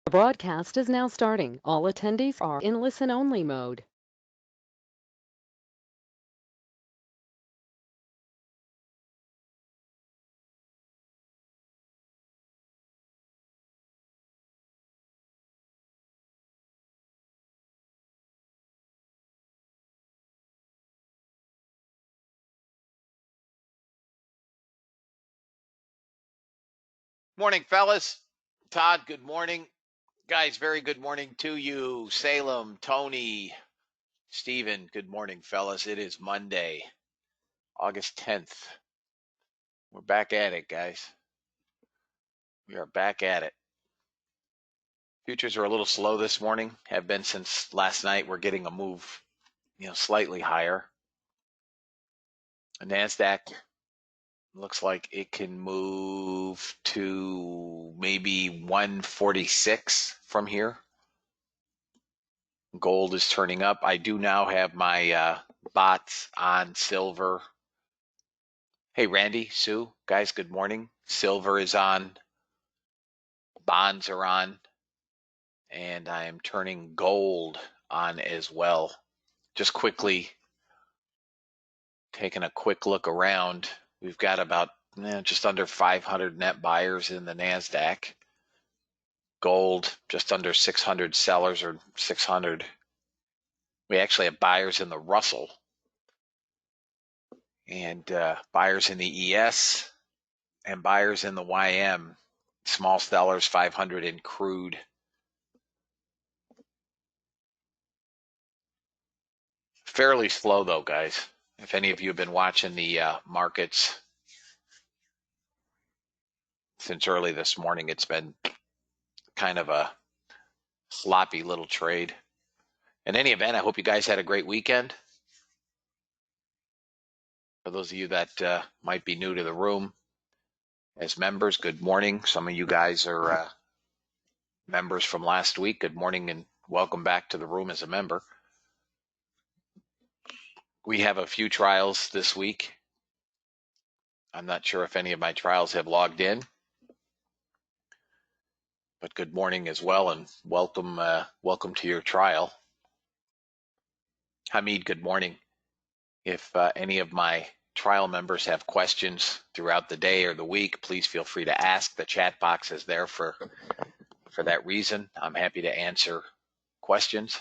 Broadcast is now starting. All attendees are in listen-only mode. Morning, fellas. Todd, good morning. Guys, very good morning to you. Salem, Tony, Stephen, good morning, fellas. It is Monday, August 10th. We're back at it, guys. We are back at it. Futures are a little slow this morning, have been since last night. We're getting a move, slightly higher. The NASDAQ looks like it can move to maybe 146 from here. Gold is turning up. I do now have my bots on silver. Hey, Randy, Sue, guys, good morning. Silver is on. Bonds are on. And I am turning gold on as well. Just quickly taking a quick look around. We've got about just under 500 net buyers in the NASDAQ. Gold, just under 600 sellers, or 600. We actually have buyers in the Russell and buyers in the ES and buyers in the YM. Small sellers 500 in crude. Fairly slow though, guys. If any of you have been watching the markets since early this morning, it's been kind of a sloppy little trade. In any event, I hope you guys had a great weekend. For those of you that might be new to the room, as members, good morning. Some of you guys are members from last week. Good morning and welcome back to the room as a member. We have a few trials this week. I'm not sure if any of my trials have logged in, but good morning as well, and welcome to your trial. Hamid, good morning. If any of my trial members have questions throughout the day or the week, please feel free to ask. The chat box is there for that reason. I'm happy to answer questions.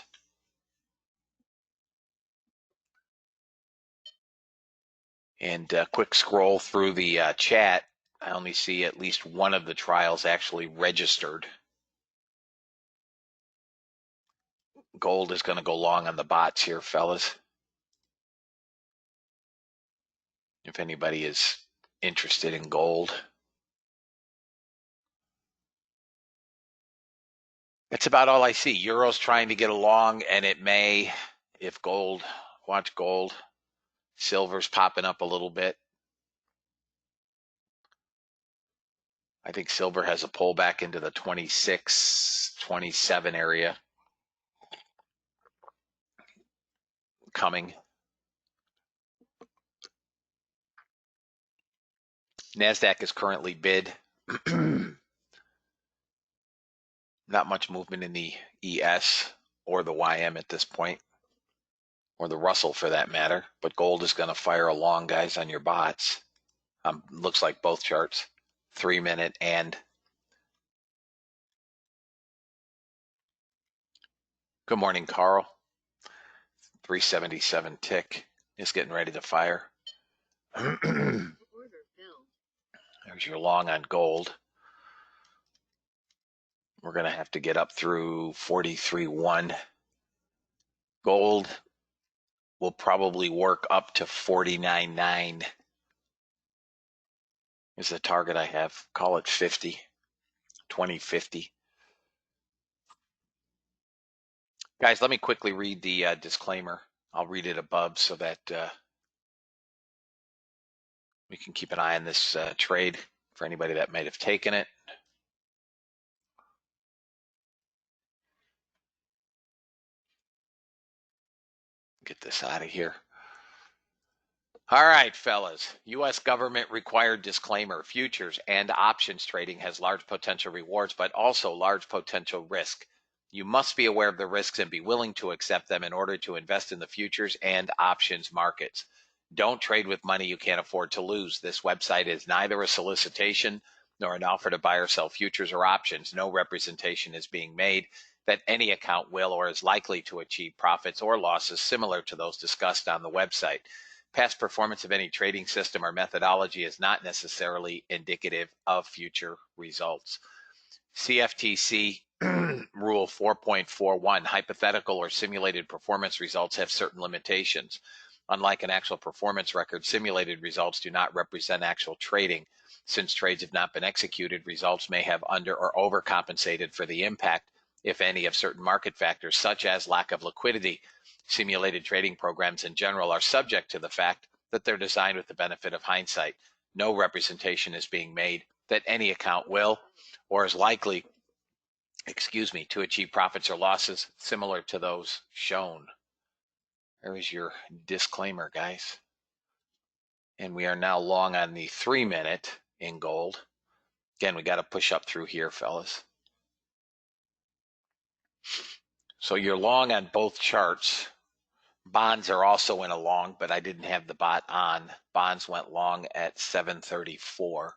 And a quick scroll through the chat, I only see at least one of the trials actually registered. Gold is going to go long on the bots here, fellas. If anybody is interested in gold. That's about all I see. Euro's trying to get along, and it may, if gold, watch gold. Silver's popping up a little bit. I think silver has a pullback into the 26, 27 area coming. NASDAQ is currently bid. Not much movement in the ES or the YM at this point, or the Russell for that matter, but gold is going to fire along, guys, on your bots. Looks like both charts, 3-minute and. Good morning, Carl. 377 tick is getting ready to fire. There's your long on gold. We're going to have to get up through 43.1. Gold will probably work up to 49.9 is the target I have. Call it 50, 2050. Guys, let me quickly read the disclaimer. I'll read it above so that we can keep an eye on this trade for anybody that might have taken it. Get this out of here. All right, fellas. U.S. government required disclaimer. Futures and options trading has large potential rewards, but also large potential risk. You must be aware of the risks and be willing to accept them in order to invest in the futures and options markets. Don't trade with money you can't afford to lose. This website is neither a solicitation nor an offer to buy or sell futures or options. No representation is being made that any account will or is likely to achieve profits or losses similar to those discussed on the website. Past performance of any trading system or methodology is not necessarily indicative of future results. CFTC Rule 4.41, hypothetical or simulated performance results have certain limitations. Unlike an actual performance record, simulated results do not represent actual trading. Since trades have not been executed, results may have under or overcompensated for the impact, if any, of certain market factors, such as lack of liquidity. Simulated trading programs in general are subject to the fact that they're designed with the benefit of hindsight. No representation is being made that any account will or is likely, to achieve profits or losses similar to those shown. There is your disclaimer, guys. And we are now long on the 3-minute in gold. Again, we got to push up through here, fellas. So you're long on both charts. Bonds are also in a long, but I didn't have the bot on. Bonds went long at 734.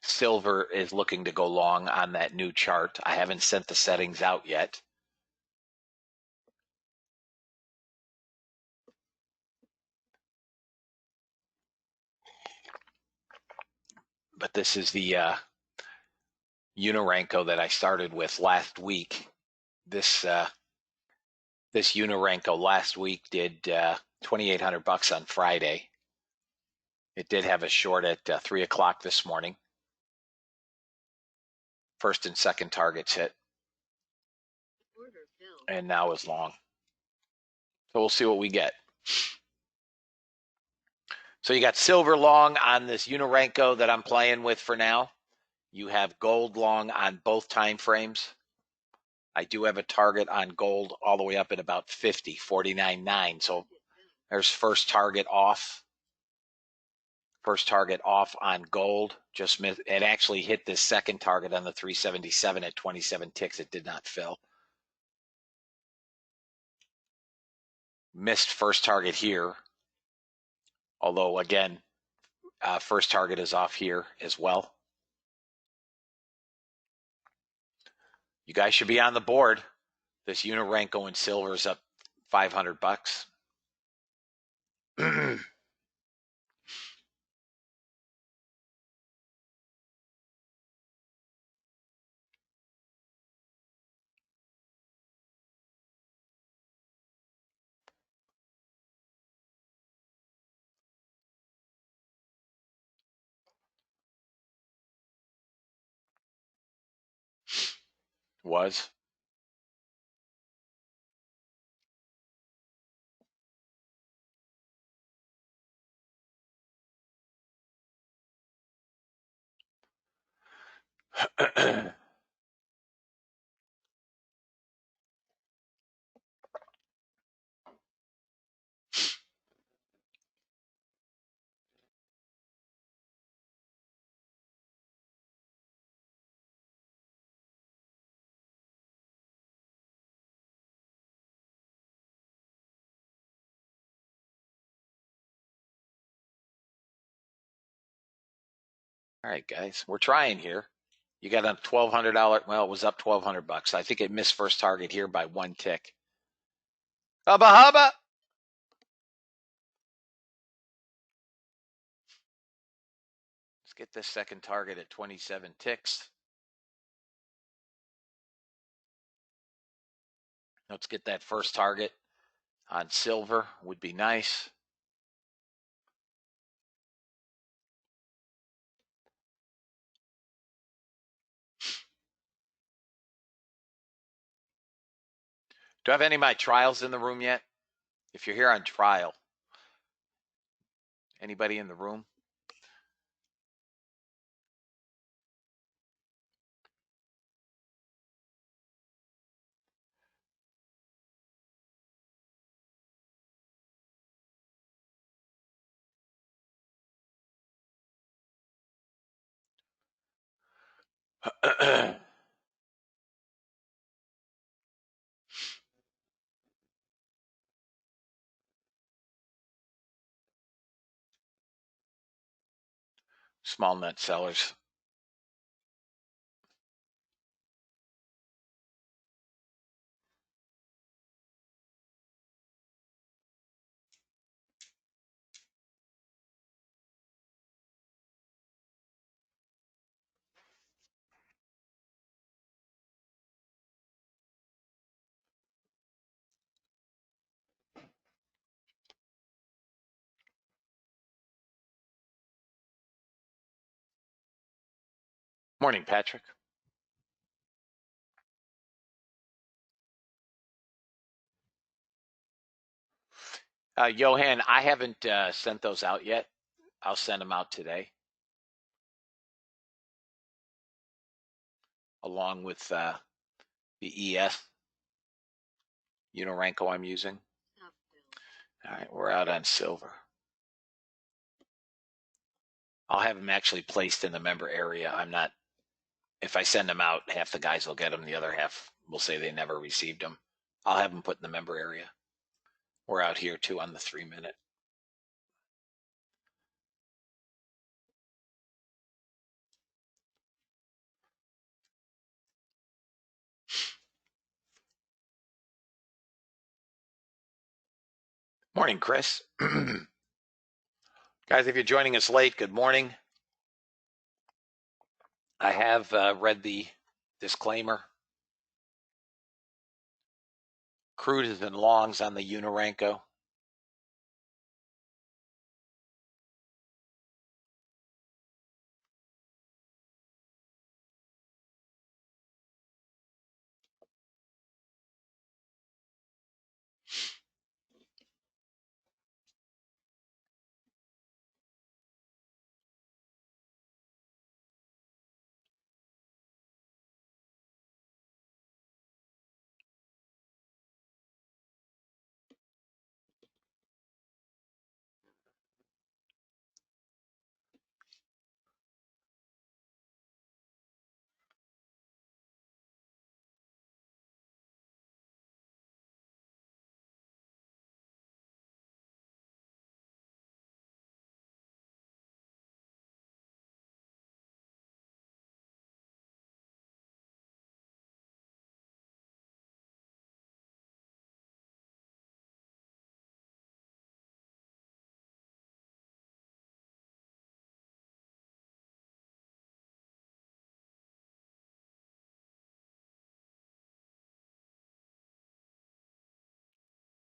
Silver is looking to go long on that new chart. I haven't sent the settings out yet. But this is the Unirenko that I started with last week. This Unirenko last week did $2,800 on Friday. It did have a short at 3 o'clock this morning. First and second targets hit. And now is long. So we'll see what we get. So you got silver long on this Unirenko that I'm playing with for now. You have gold long on both time frames. I do have a target on gold all the way up at about 50, 49.9. So there's first target off. First target off on gold. Just missed. It actually hit this second target on the 377 at 27 ticks. It did not fill. Missed first target here. Although, again, first target is off here as well. You guys should be on the board. This Unirenko in silver is up $500. Was. All right, guys, we're trying here. You got a $1,200. Well, it was up $1,200. I think it missed first target here by 1 tick. Hubba hubba. Let's get this second target at 27 ticks. Let's get that first target on silver. Would be nice. Do I have any of my trials in the room yet? If you're here on trial, anybody in the room? Small net sellers. Morning, Patrick. Johan, I haven't sent those out yet. I'll send them out today, along with the ES Unirenco I'm using. All right, we're out on silver. I'll have them actually placed in the member area. I'm not, if I send them out, half the guys will get them, the other half will say they never received them. I'll have them put in the member area. We're out here too on the 3-minute. Morning, Chris. Guys, if you're joining us late, good morning. I have read the disclaimer. Crudes and longs on the Unirenco.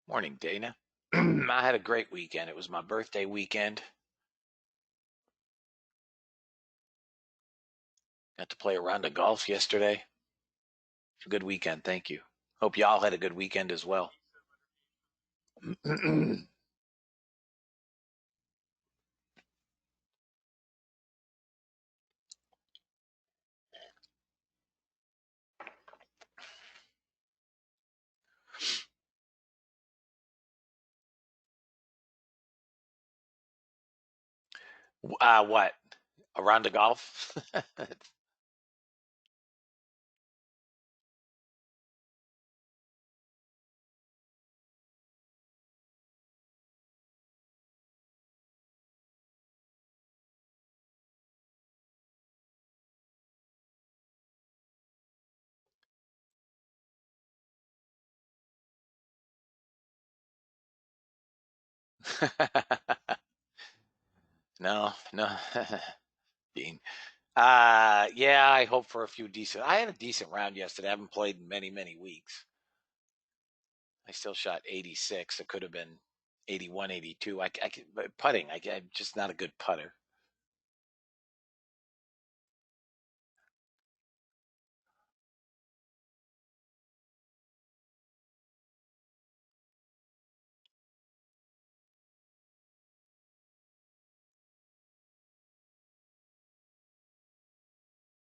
Morning, Dana. I had a great weekend. It was my birthday weekend. Got to play a round of golf yesterday. A good weekend, thank you. Hope y'all had a good weekend as well. What? A round of golf? No, no. Dean. Yeah, I hope for a few decent. I had a decent round yesterday. I haven't played in many, many weeks. I still shot 86. It could have been 81, 82. But putting, I'm just not a good putter.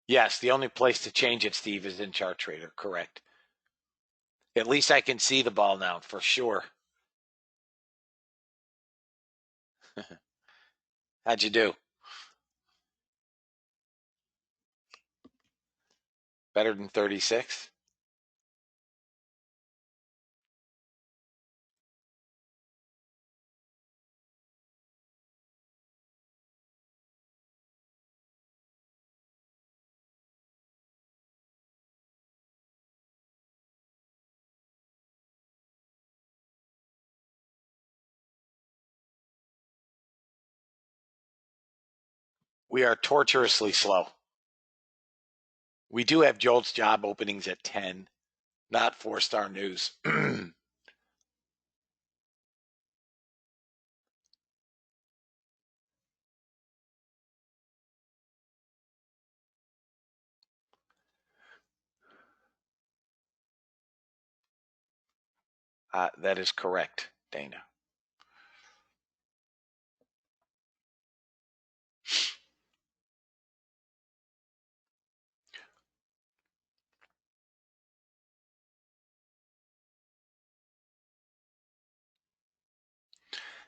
Yes, the only place to change it, Steve, is in Chart Trader. Correct. At least I can see the ball now for sure. How'd you do? Better than 36? We are torturously slow. We do have Jolt's job openings at 10, not 4-star news. That is correct, Dana.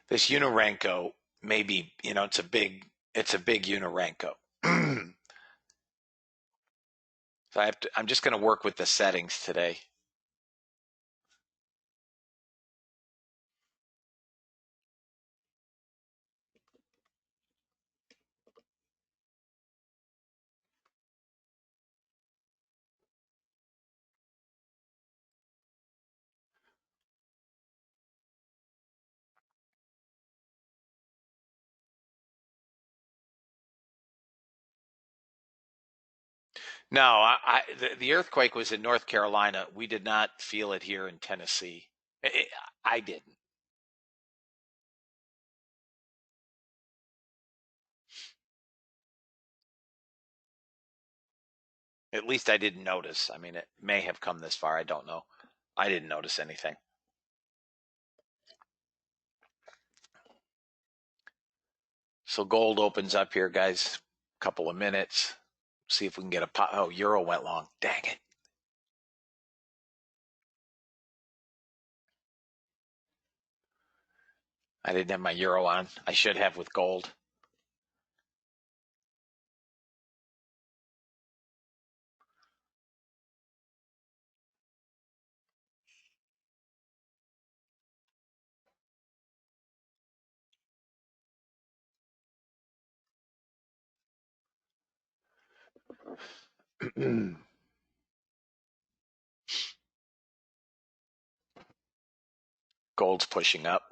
This Unirenko maybe, it's a big Unirenko. So I'm just going to work with the settings today. No, the earthquake was in North Carolina. We did not feel it here in Tennessee. I didn't. At least I didn't notice. I mean, it may have come this far. I don't know. I didn't notice anything. So gold opens up here, guys. Couple of minutes. See if we can get a pop. Oh, euro went long. Dang it. I didn't have my euro on. I should have with gold. Gold's pushing up.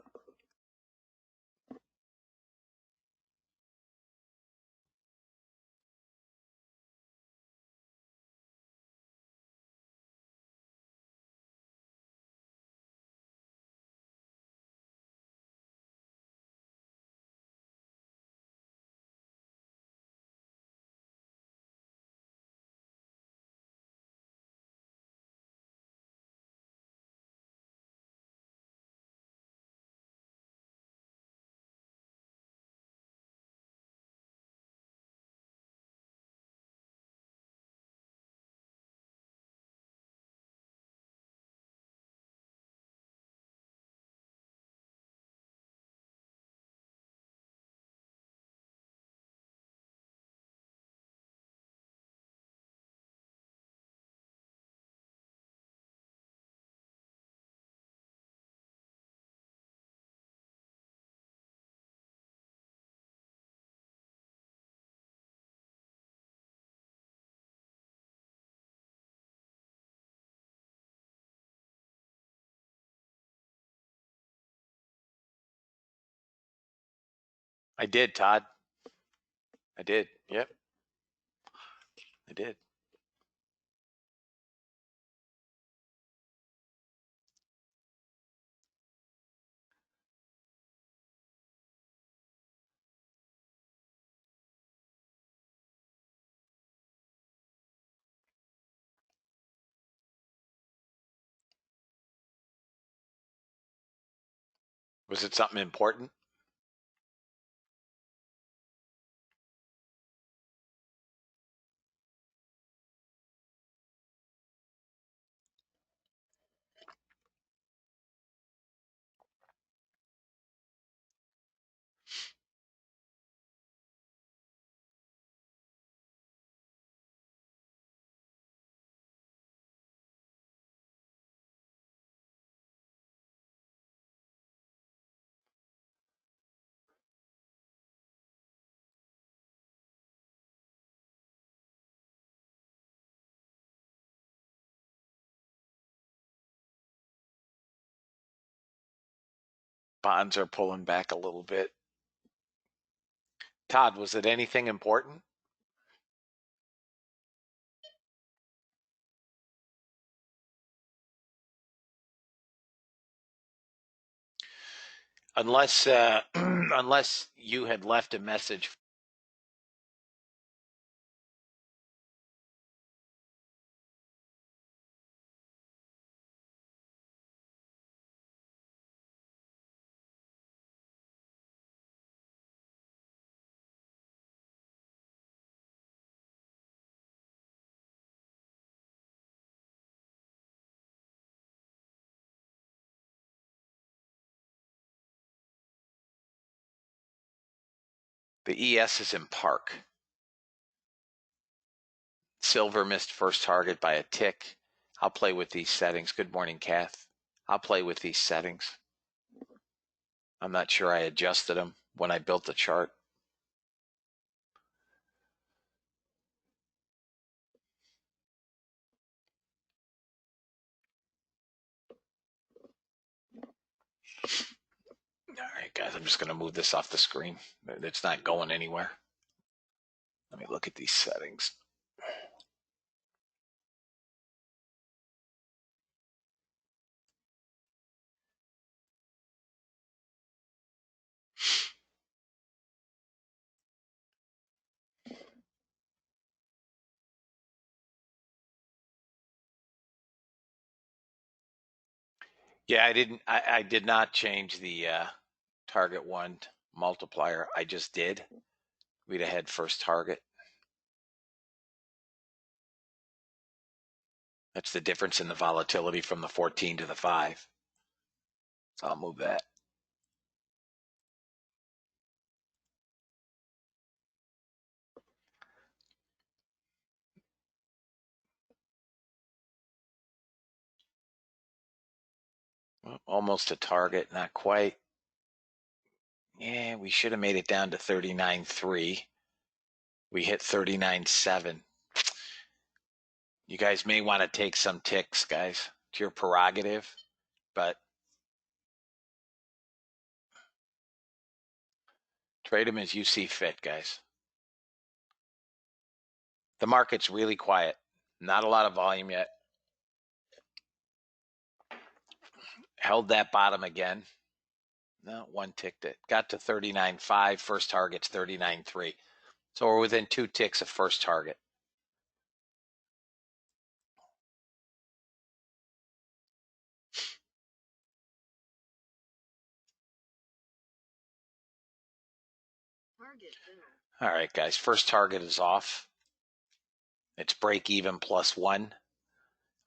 I did, Todd. I did. Yep, I did. Was it something important? Bonds are pulling back a little bit. Todd, was it anything important? Unless unless you had left a message. The ES is in park. Silver missed first target by a tick. I'll play with these settings. Good morning, Kath. I'll play with these settings. I'm not sure I adjusted them when I built the chart. All right, guys, I'm just going to move this off the screen. It's not going anywhere. Let me look at these settings. Yeah, I did not change the target one multiplier. I just did. We'd have had first target. That's the difference in the volatility from the 14 to the 5. So I'll move that. Well, almost a target, not quite. Yeah, we should have made it down to 39.3. We hit 39.7. You guys may want to take some ticks, guys. It's your prerogative, but trade them as you see fit, guys. The market's really quiet. Not a lot of volume yet. Held that bottom again. No, one ticked it. Got to 39.5. First target's 39.3. So we're within 2 ticks of first target. All right, guys. First target is off. It's break even plus 1.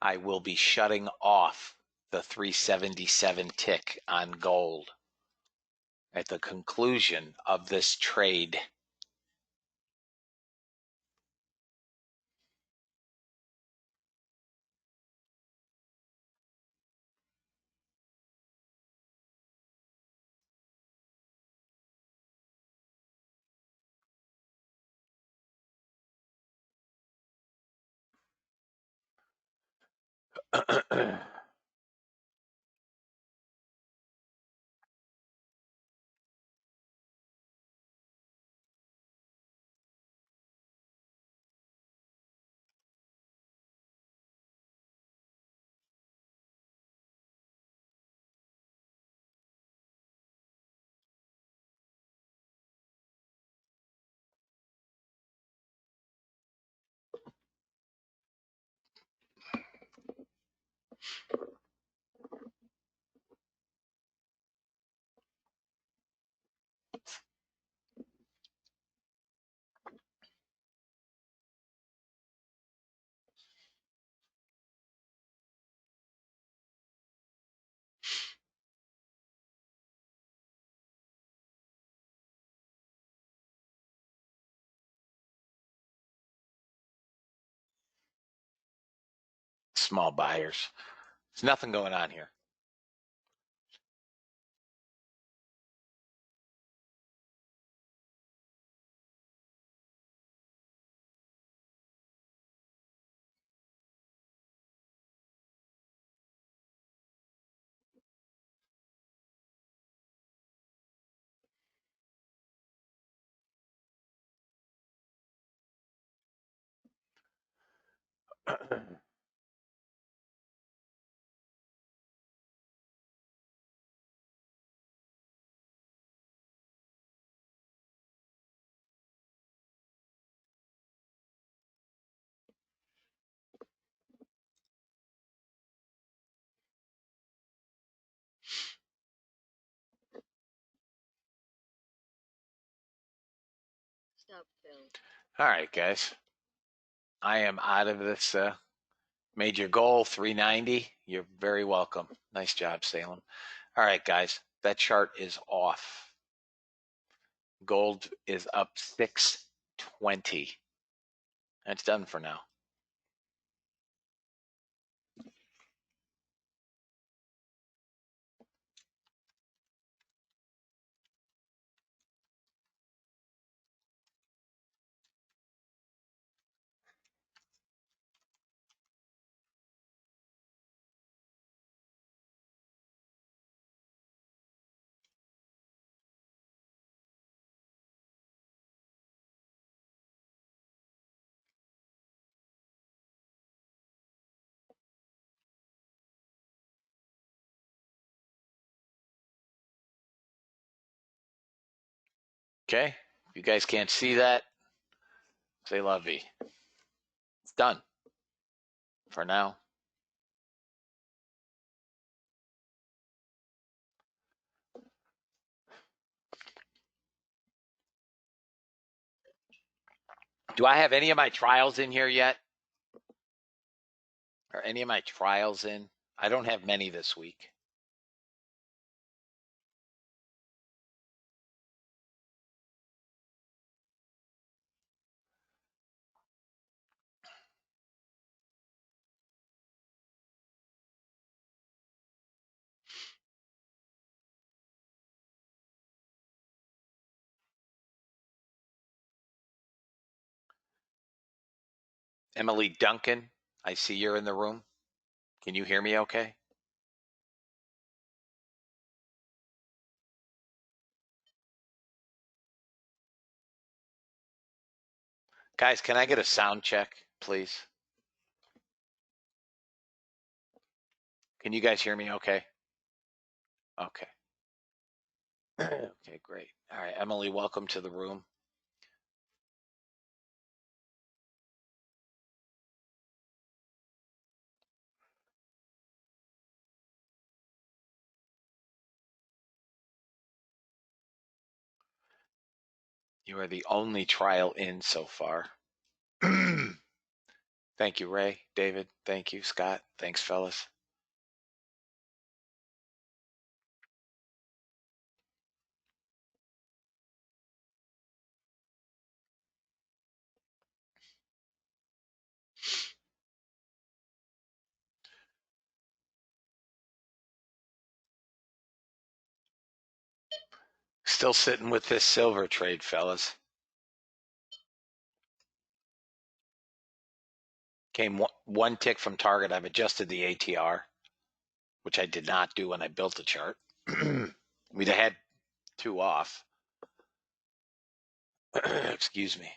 I will be shutting off the 377 tick on gold at the conclusion of this trade. Small buyers. There's nothing going on here. All right, guys. I am out of this major goal, 390. You're very welcome. Nice job, Salem. All right, guys. That chart is off. Gold is up 620. That's done for now. Okay? If you guys can't see that, say la vie. It's done for now. Do I have any of my trials in here yet? Are any of my trials in? I don't have many this week. Emily Duncan, I see you're in the room. Can you hear me okay? Guys, can I get a sound check, please? Can you guys hear me okay? Okay. Okay, great. All right, Emily, welcome to the room. You are the only trial in so far. Thank you, Ray, David. Thank you, Scott. Thanks, fellas. Still sitting with this silver trade, fellas. Came one tick from target. I've adjusted the ATR, which I did not do when I built the chart. We'd have had two off. Excuse me.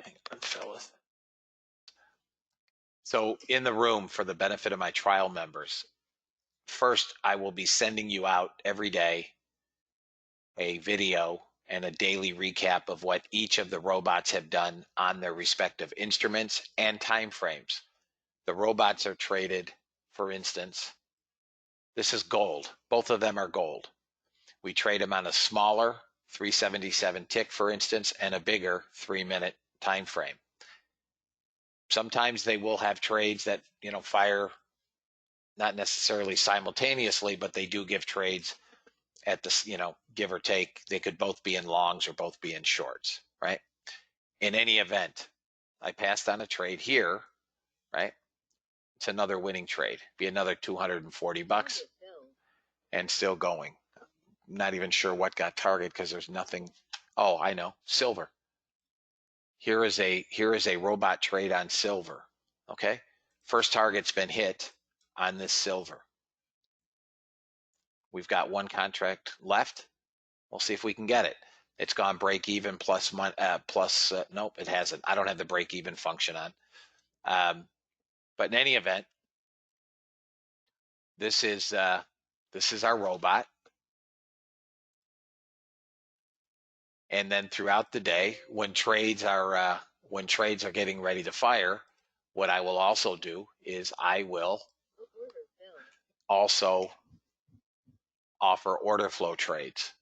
Hang on, fellas. So in the room, for the benefit of my trial members, first I will be sending you out every day a video and a daily recap of what each of the robots have done on their respective instruments and time frames. The robots are traded, for instance, this is gold. Both of them are gold. We trade them on a smaller 377 tick, for instance, and a bigger 3-minute time frame. Sometimes they will have trades that, fire not necessarily simultaneously, but they do give trades at the, give or take. They could both be in longs or both be in shorts, right? In any event, I passed on a trade here, right? It's another winning trade. Be another $240. and still going. Not even sure what got target because there's nothing. Oh, I know, silver. Here is a robot trade on silver. Okay, first target's been hit on this silver. We've got one contract left. We'll see if we can get it. It's gone break even plus nope, it hasn't. I don't have the break even function on. But in any event, this is our robot. And then throughout the day, when trades are getting ready to fire, what I will also do is I will also offer order flow trades.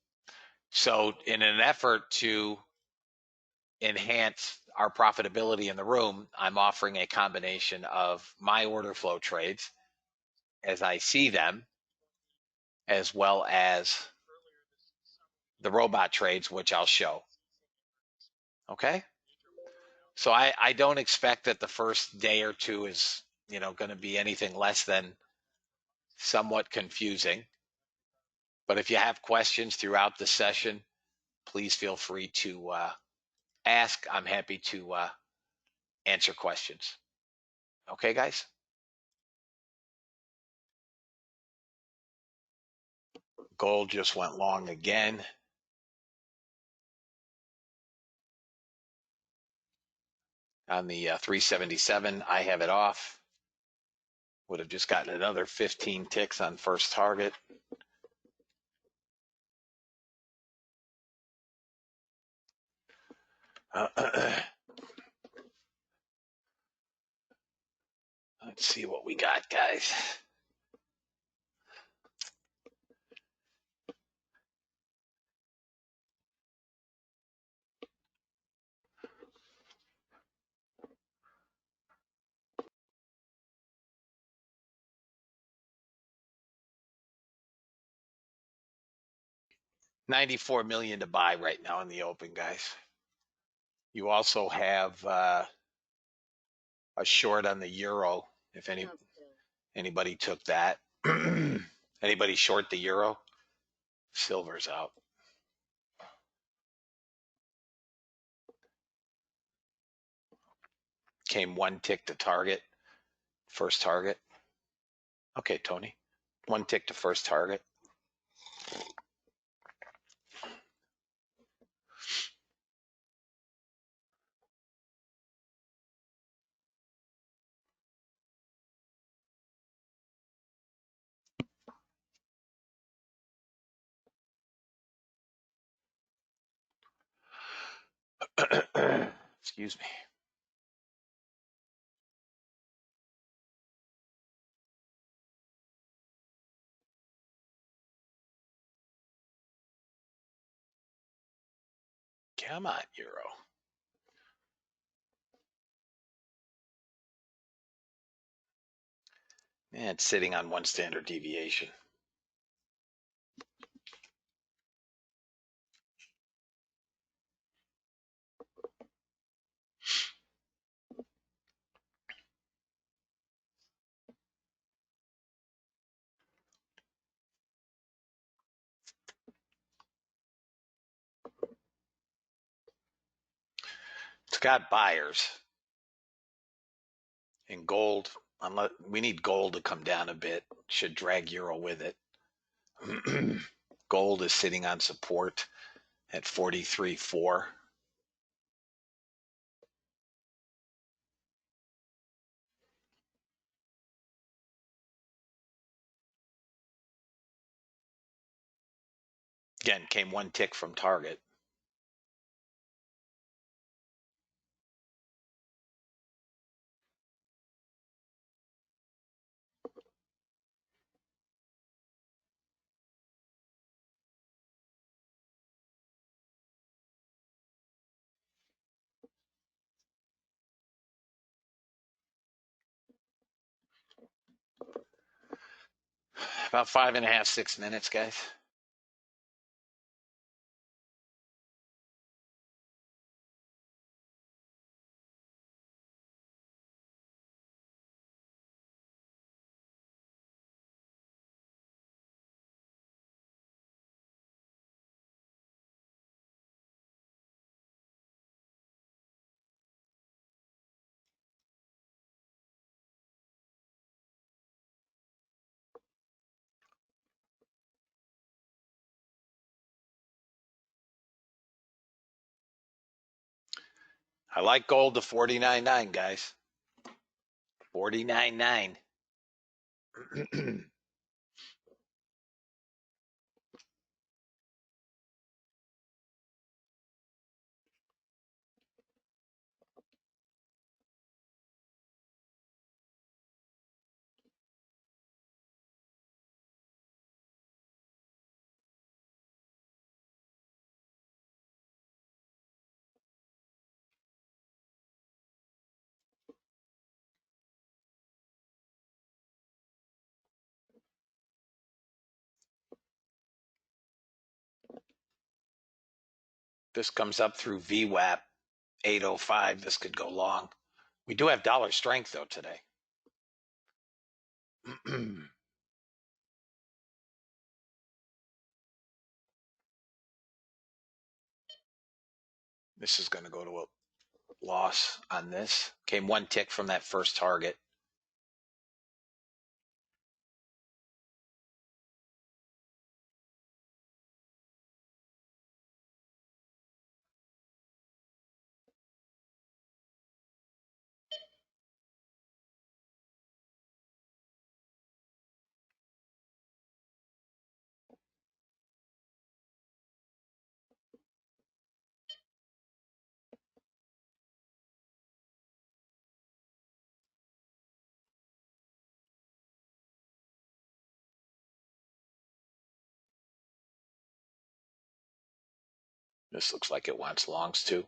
So in an effort to enhance our profitability in the room, I'm offering a combination of my order flow trades as I see them, as well as the robot trades, which I'll show. Okay? So I don't expect that the first day or two is, going to be anything less than somewhat confusing. But if you have questions throughout the session, please feel free to ask. I'm happy to answer questions. Okay, guys? Gold just went long again. On the 377, I have it off. Would have just gotten another 15 ticks on first target. Let's see what we got, guys. $94 million to buy right now in the open, guys. You also have a short on the euro. If anybody took that, anybody short the euro, silver's out. Came one tick to target, first target. Okay, Tony, one tick to first target. Excuse me. Come on, euro. And it's sitting on one standard deviation. It's got buyers. And gold, unless we need gold to come down a bit, should drag euro with it. Gold is sitting on support at 43.4. Again, came one tick from target. About 5.5, 6 minutes, guys. I like gold to 49.9, guys. 49.9. This comes up through VWAP 805. This could go long. We do have dollar strength though today. This is going to go to a loss on this. Came one tick from that first target. This looks like it wants longs too.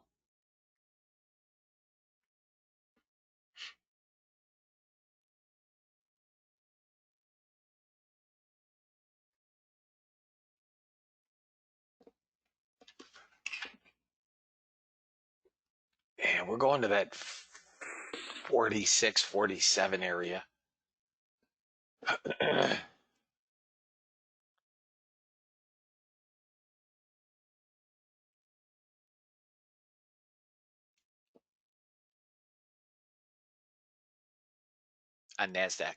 And we're going to that 46, 47 area. On NASDAQ.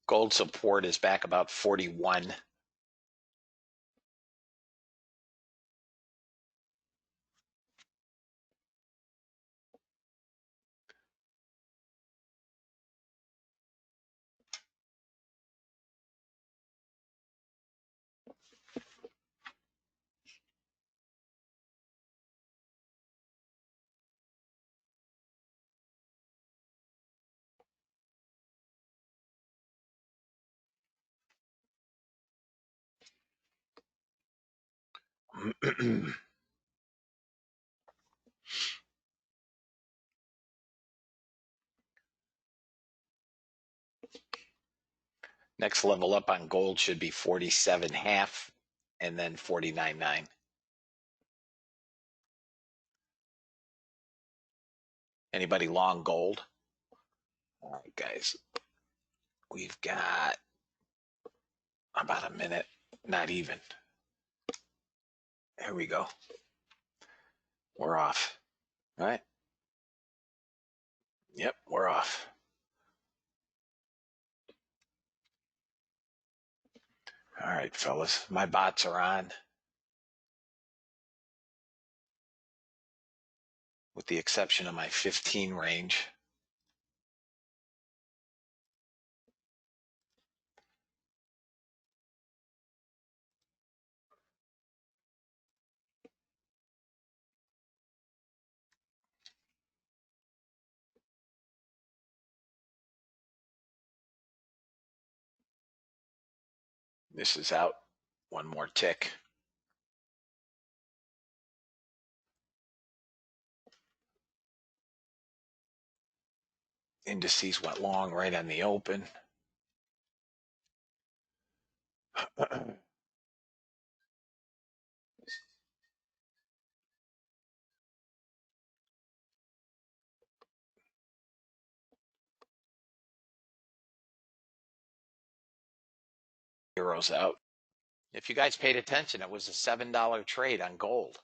Gold support is back about 41. Next level up on gold should be 47.5 and then 49.9. Anybody long gold? All right, guys. We've got about a minute, not even. There we go. We're off. All right. Yep, we're off. All right, fellas. My bots are on. With the exception of my 15 range. This is out. One more tick. Indices went long right on the open. Euros out. If you guys paid attention, it was a $7 trade on gold.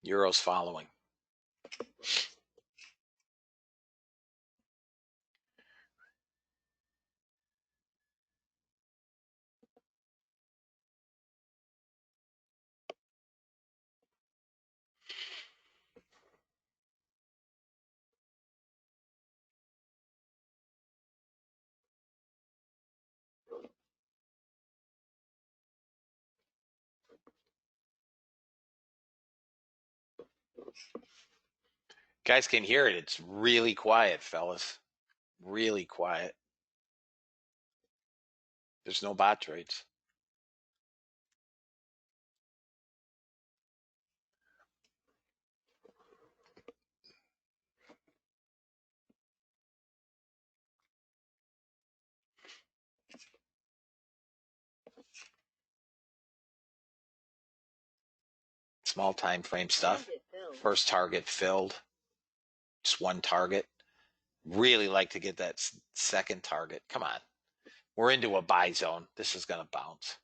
Euros following. Guys can hear it. It's really quiet, fellas. Really quiet. There's no bot trades. Small time frame stuff. First target filled. Just one target. Really like to get that second target. Come on. We're into a buy zone. This is going to bounce.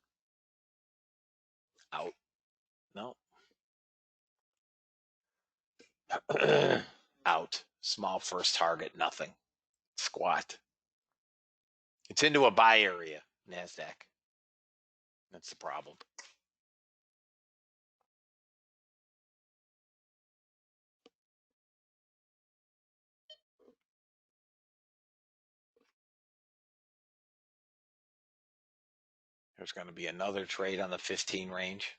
Out. No. Out. Small first target. Nothing. Squat. It's into a buy area. NASDAQ. That's the problem. There's going to be another trade on the 15 range.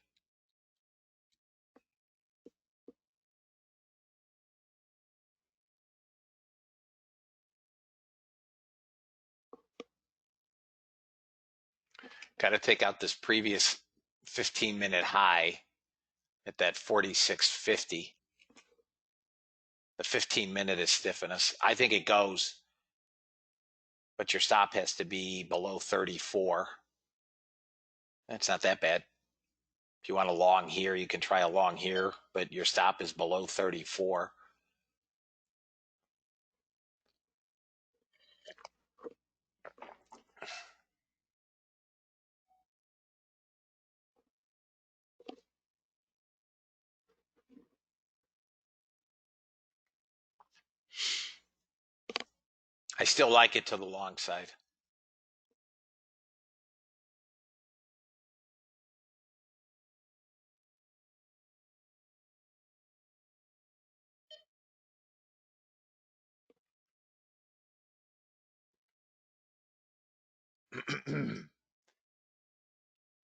Got to take out this previous 15-minute high at that 46.50. The 15-minute is stiffing us. I think it goes, but your stop has to be below 34. That's not that bad. If you want a long here, you can try a long here, but your stop is below 34. I still like it to the long side.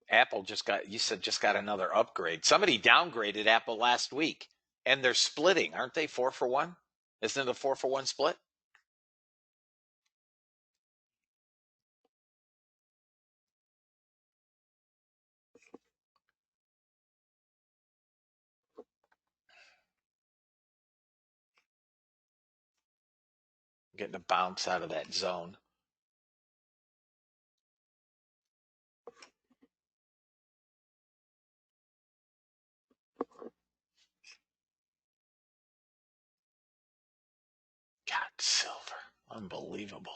Apple just got another upgrade. Somebody downgraded Apple last week, and they're splitting, aren't they? 4-for-1? Isn't it a 4-for-1 split? Getting a bounce out of that zone. God, silver. Unbelievable.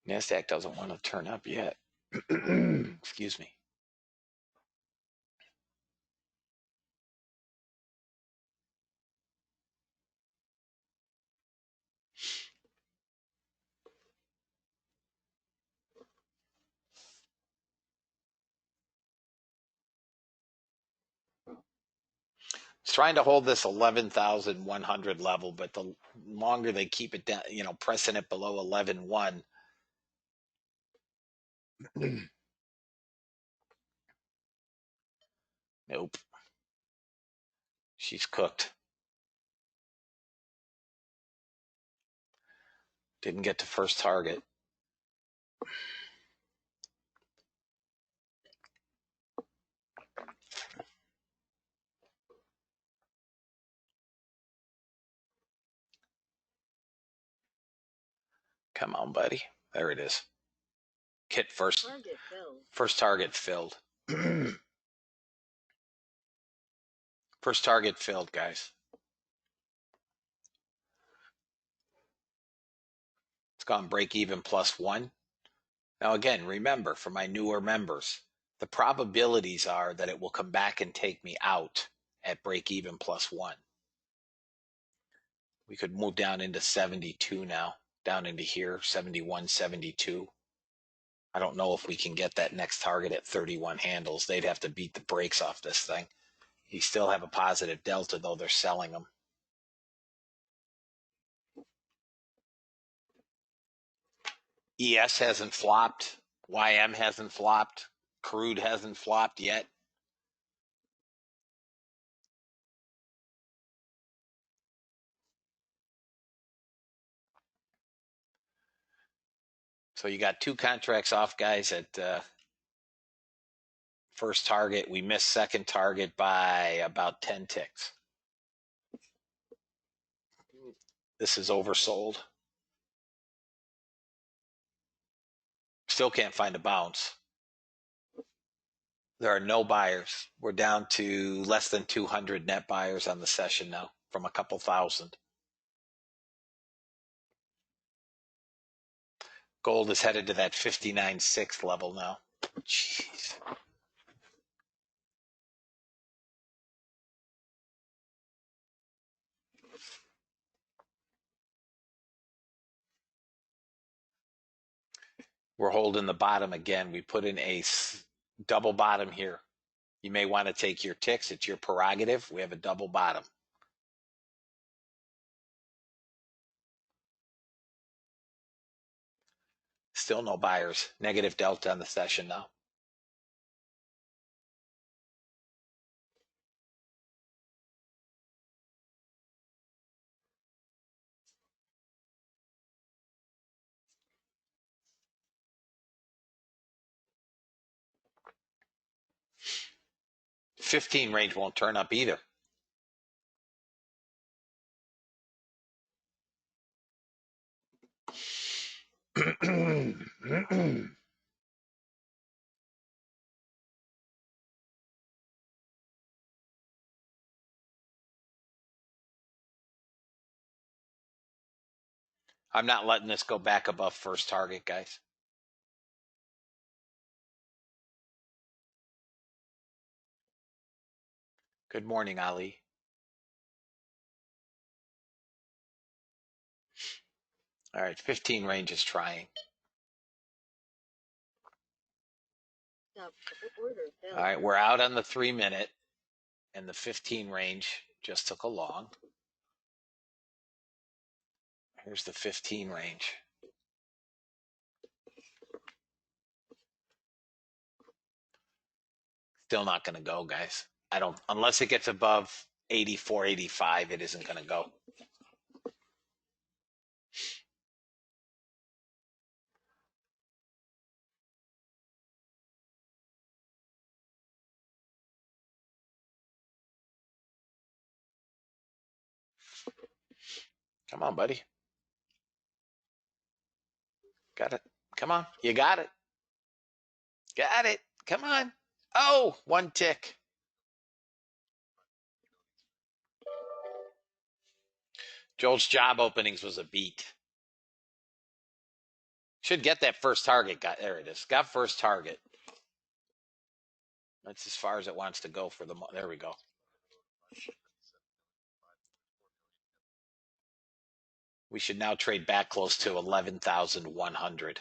NASDAQ doesn't want to turn up yet. Excuse me. It's trying to hold this 11,100 level, but the longer they keep it down, pressing it below 11.1. Nope. She's cooked. Didn't get to first target. Come on, buddy. There it is. Hit first. First target filled. First target filled, guys. It's gone break even +1. Now, again, remember, for my newer members, the probabilities are that it will come back and take me out at break even +1. We could move down into 72 now, down into here, 71, 72. I don't know if we can get that next target at 31 handles. They'd have to beat the brakes off this thing. You still have a positive delta, though they're selling them. ES hasn't flopped. YM hasn't flopped. Crude hasn't flopped yet. So you got 2 contracts off, guys, at first target. We missed second target by about 10 ticks. This is oversold. Still can't find a bounce. There are no buyers. We're down to less than 200 net buyers on the session now from a couple thousand. Gold is headed to that 59.6 level now. Jeez. We're holding the bottom again. We put in a double bottom here. You may want to take your ticks. It's your prerogative. We have a double bottom. Still no buyers. Negative delta on the session now. '15 range won't turn up either. I'm not letting this go back above first target, guys. Good morning, Ali. All right, 15 range is trying. All right, we're out on the 3-minute, and the 15 range just took a long. Here's the 15 range. Still not going to go, guys. I don't, unless it gets above 84, 85, it isn't going to go. Come on, buddy. Got it. Come on. You got it. Got it. Come on. Oh, 1 tick. Joel's job openings was a beat. Should get that first target. There it is. Got first target. That's as far as it wants to go for the. There we go. We should now trade back close to 11,100.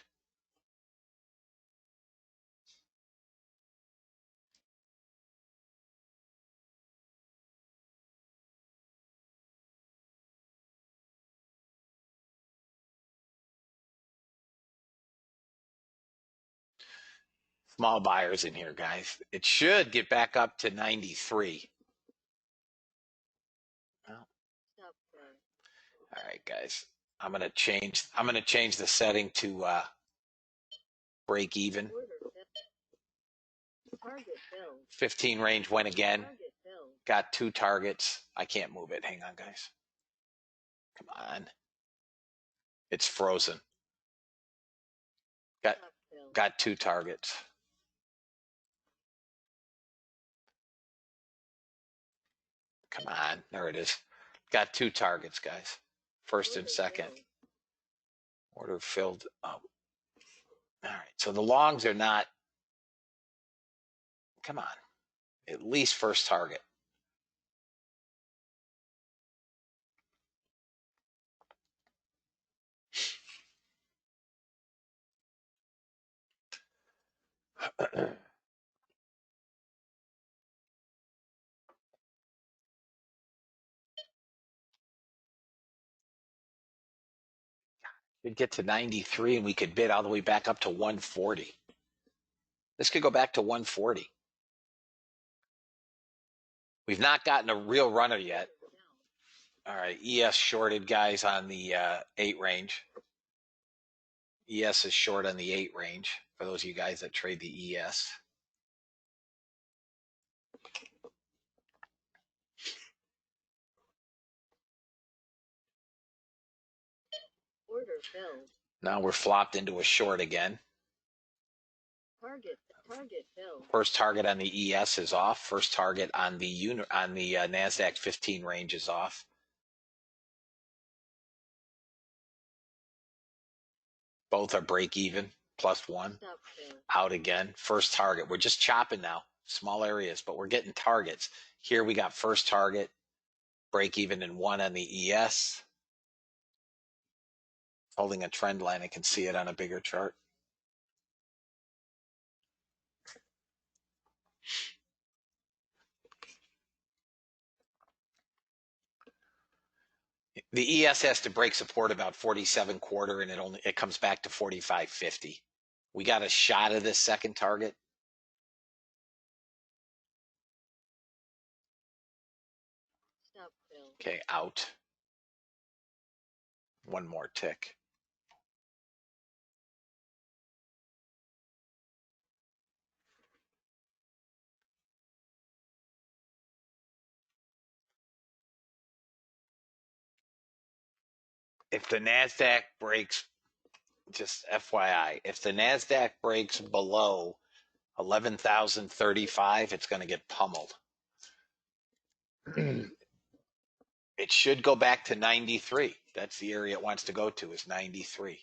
Small buyers in here, guys. It should get back up to 93. Well, all right, guys. I'm gonna change the setting to break even. 15 range went again. Got 2 targets. I can't move it. Hang on, guys. Come on. It's frozen. Got 2 targets. Come on. There it is. Got 2 targets, guys. First and second. Order filled. Oh. All right. So the longs are not. Come on. At least first target. We'd get to 93 and we could bid all the way back up to 140. This could go back to 140. We've not gotten a real runner yet. All right, ES shorted, guys, on the 8 range. ES is short on the 8 range for those of you guys that trade the ES. Order filled. Now we're flopped into a short again. Target filled. First target on the ES is off. First target on the Nasdaq 15 range is off. Both are break even, +1. Out again. First target. We're just chopping now. Small areas, but we're getting targets. Here we got first target, break even, and 1 on the ES. Holding a trend line. I can see it on a bigger chart. The ES has to break support about 47.25, and it comes back to 45.50. We got a shot of this second target. Okay, out. One more tick. If the NASDAQ breaks, just FYI, if the NASDAQ breaks below 11,035, it's going to get pummeled. It should go back to 93. That's the area it wants to go to, is 93.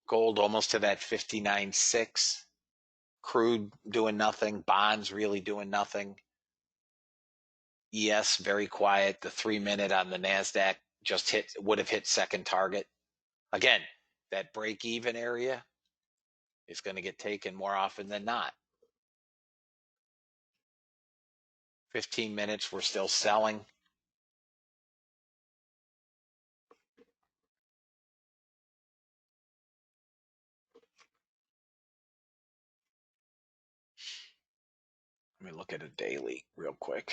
Gold almost to that 59.6. Crude doing nothing. Bonds really doing nothing. ES very quiet. The 3-minute on the NASDAQ just would have hit second target. Again, that break even area is going to get taken more often than not. 15 minutes, we're still selling. Let me look at a daily real quick.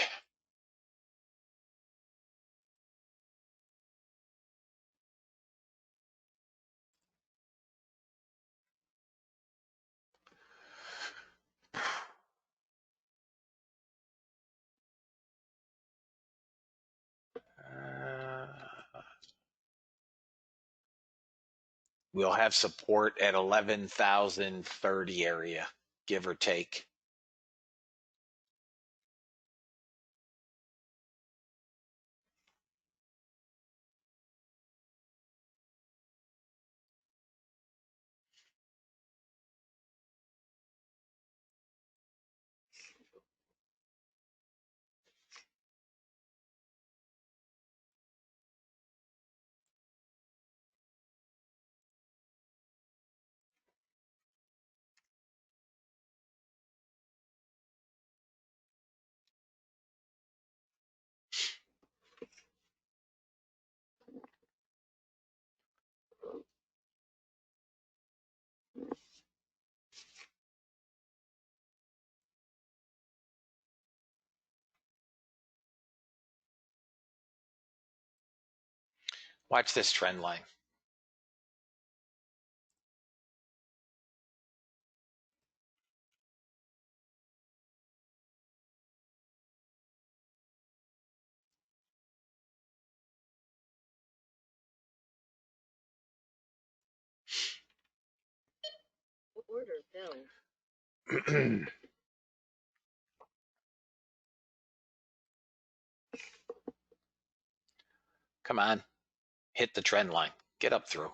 We'll have support at 11,030 area, give or take. Watch this trend line. Order filled. Come on, hit the trend line. Get up through.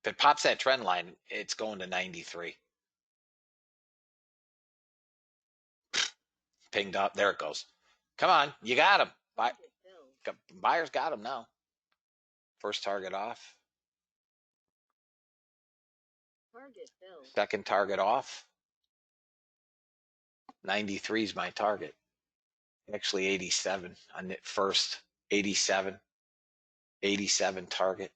If it pops that trend line, it's going to 93. Pinged up. There it goes. Come on, you got him. Target filled. Buyers got him now. First target off. Target filled. Second target off. 93 is my target. Actually 87 on the first. 87. 87 target.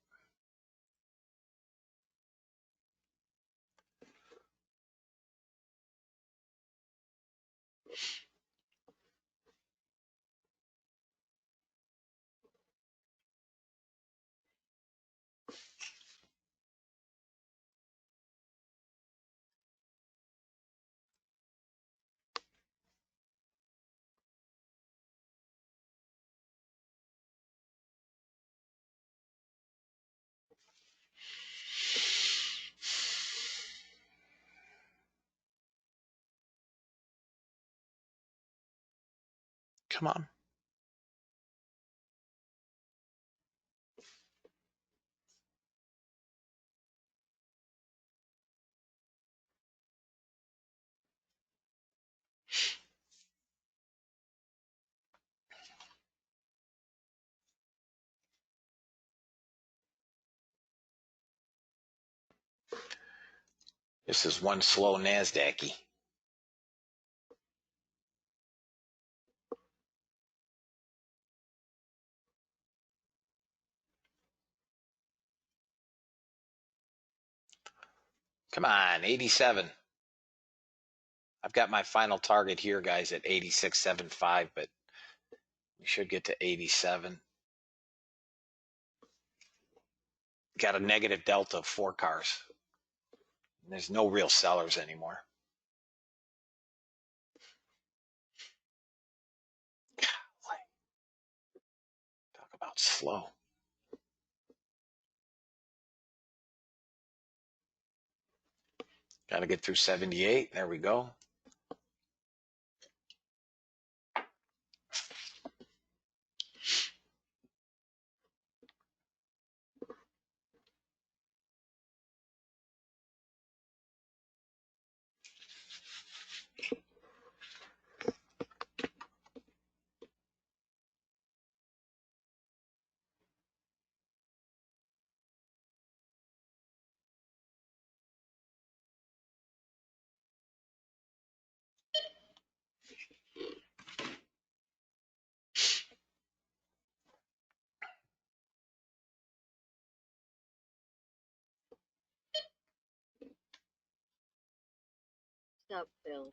Come on. This is one slow NASDAQ-y. Come on, 87. I've got my final target here, guys, at 86.75, but we should get to 87. Got a negative delta of 4 cars. There's no real sellers anymore. Talk about slow. Got to get through 78. There we go. Stop filled.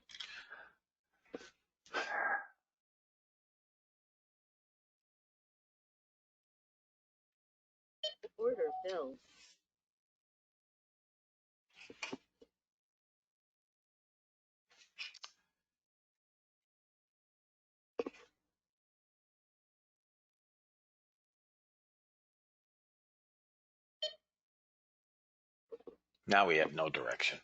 Order filled. Now we have no direction.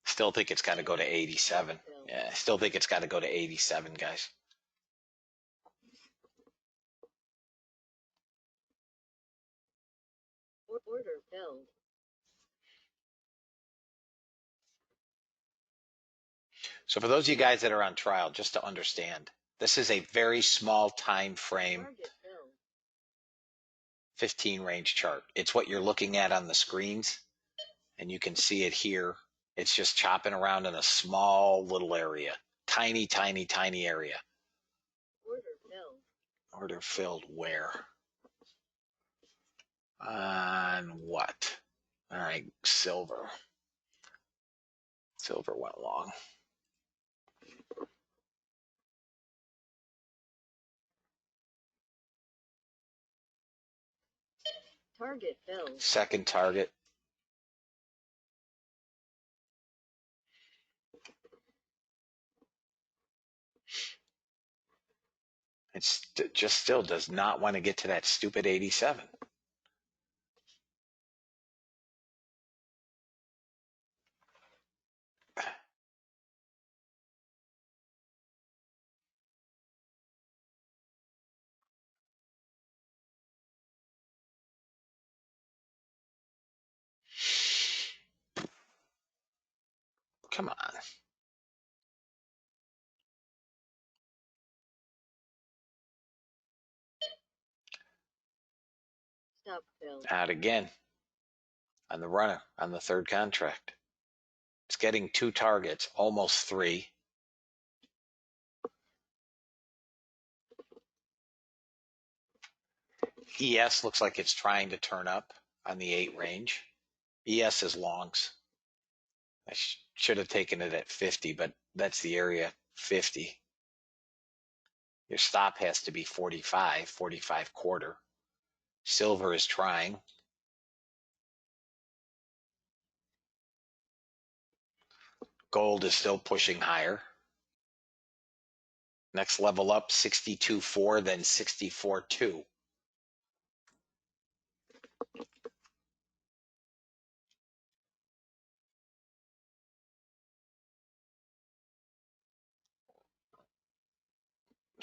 Still think it's got to go to 87. Yeah, I still think it's got to go to 87, guys. Order filled. So for those of you guys that are on trial, just to understand, this is a very small time frame, Target filled. 15 range chart. It's what you're looking at on the screens, and you can see it here. It's just chopping around in a small little area. Tiny, tiny, tiny area. Order filled. Order filled where? On what? All right, silver. Silver went long. Target filled. Second target. It just still does not want to get to that stupid 87. Come on. Stop filled. Out again on the runner on the third contract. It's getting 2 targets, almost 3. ES looks like it's trying to turn up on the 8 range. ES is longs. I should have taken it at 50, but that's the area, 50. Your stop has to be 45, 45 quarter. Silver is trying. Gold is still pushing higher. Next level up, 62.4, then 64.2.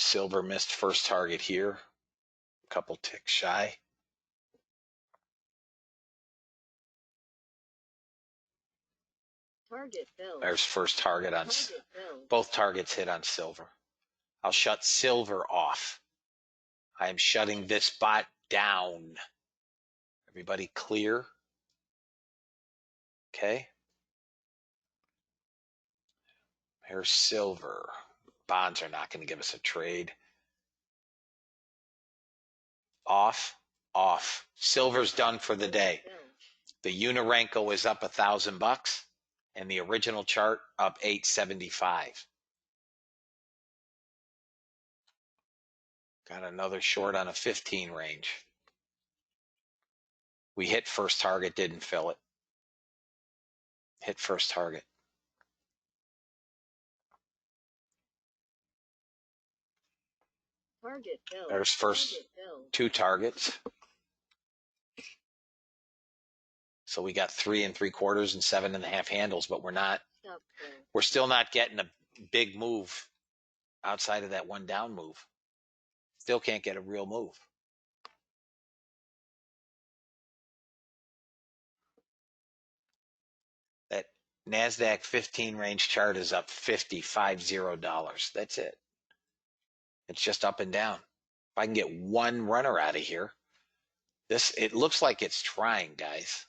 Silver missed first target here. A couple ticks shy. Target filled. There's first target on Target filled. both targets hit on silver. I'll shut silver off. I am shutting this bot down. Everybody clear? Okay. Here's silver. Bonds are not going to give us a trade. Off, off. Silver's done for the day. Filled. The Unirenko is up $1,000 and the original chart up 875. Got another short on a 15 range. We hit first target, didn't fill it. Hit first target. Target filled. There's first Target filled. 2 targets. So we got 3 3/4 and 7.5 handles, but we're Stop filled. still not getting a big move outside of that one down move. Still can't get a real move. That NASDAQ 15 range chart is up $50. That's it. It's just up and down. If I can get one runner out of here, it looks like it's trying, guys.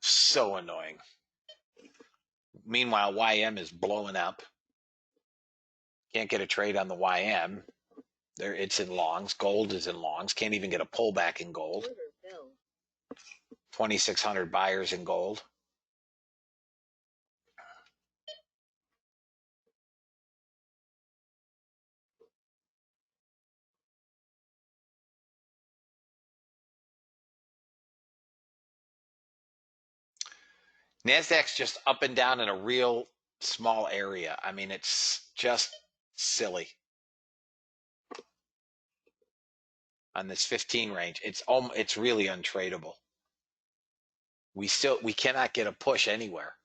So annoying. Meanwhile, YM is blowing up. Can't get a trade on the YM. It's in longs. Gold is in longs. Can't even get a pullback in gold. Order filled. 2,600 buyers in gold. NASDAQ's just up and down in a real small area. I mean, it's just silly. On this 15 range, it's really untradeable. We cannot get a push anywhere.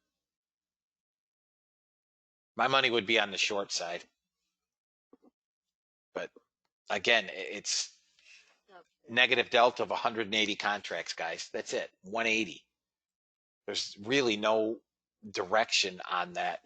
My money would be on the short side. But again, it's Stop filled. negative delta of 180 contracts, guys. That's it. 180. There's really no direction on that.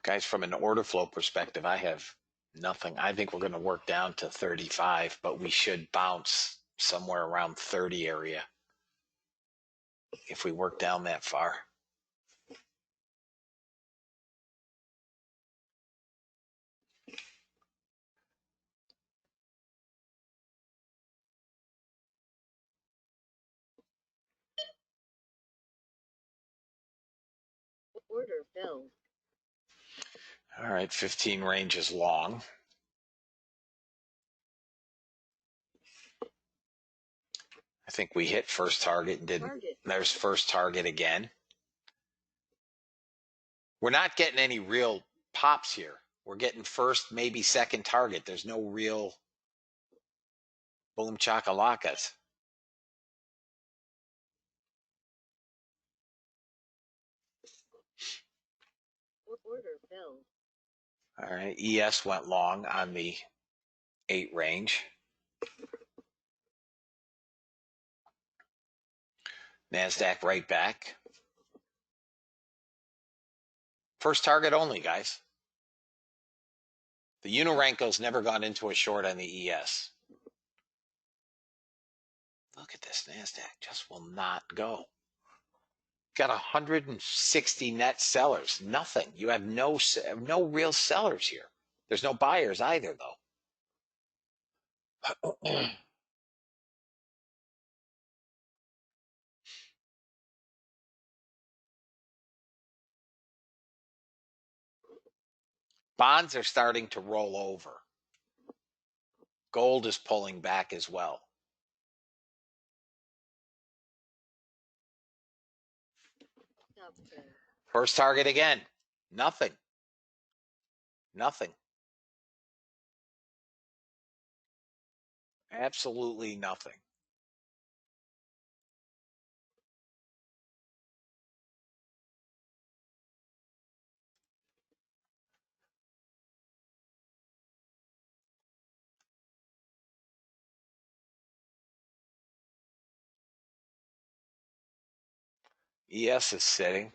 Guys, from an order flow perspective, I have nothing. I think we're going to work down to 35, but we should bounce somewhere around 30 area if we work down that far. Order filled. All right, 15 range is long. I think we hit first target and didn't. Target. There's first target again. We're not getting any real pops here. We're getting first, maybe second target. There's no real boom chakalakas. Order filled. All right, ES went long on the 8 range. NASDAQ right back. First target only, guys. The Unirenco's never gone into a short on the ES. Look at this NASDAQ, just will not go. Got 160 net sellers. Nothing. You have no real sellers here. There's no buyers either, though. Bonds are starting to roll over. Gold is pulling back as well. Stop fill. First target again. Nothing. Nothing. Absolutely nothing. ES is sitting.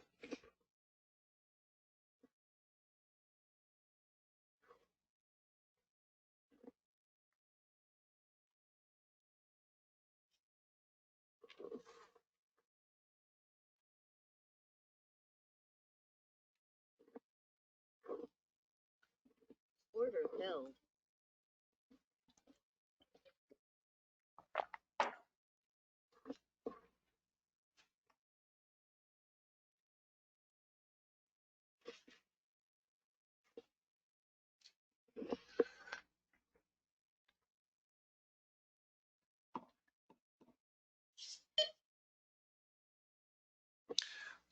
Order filled.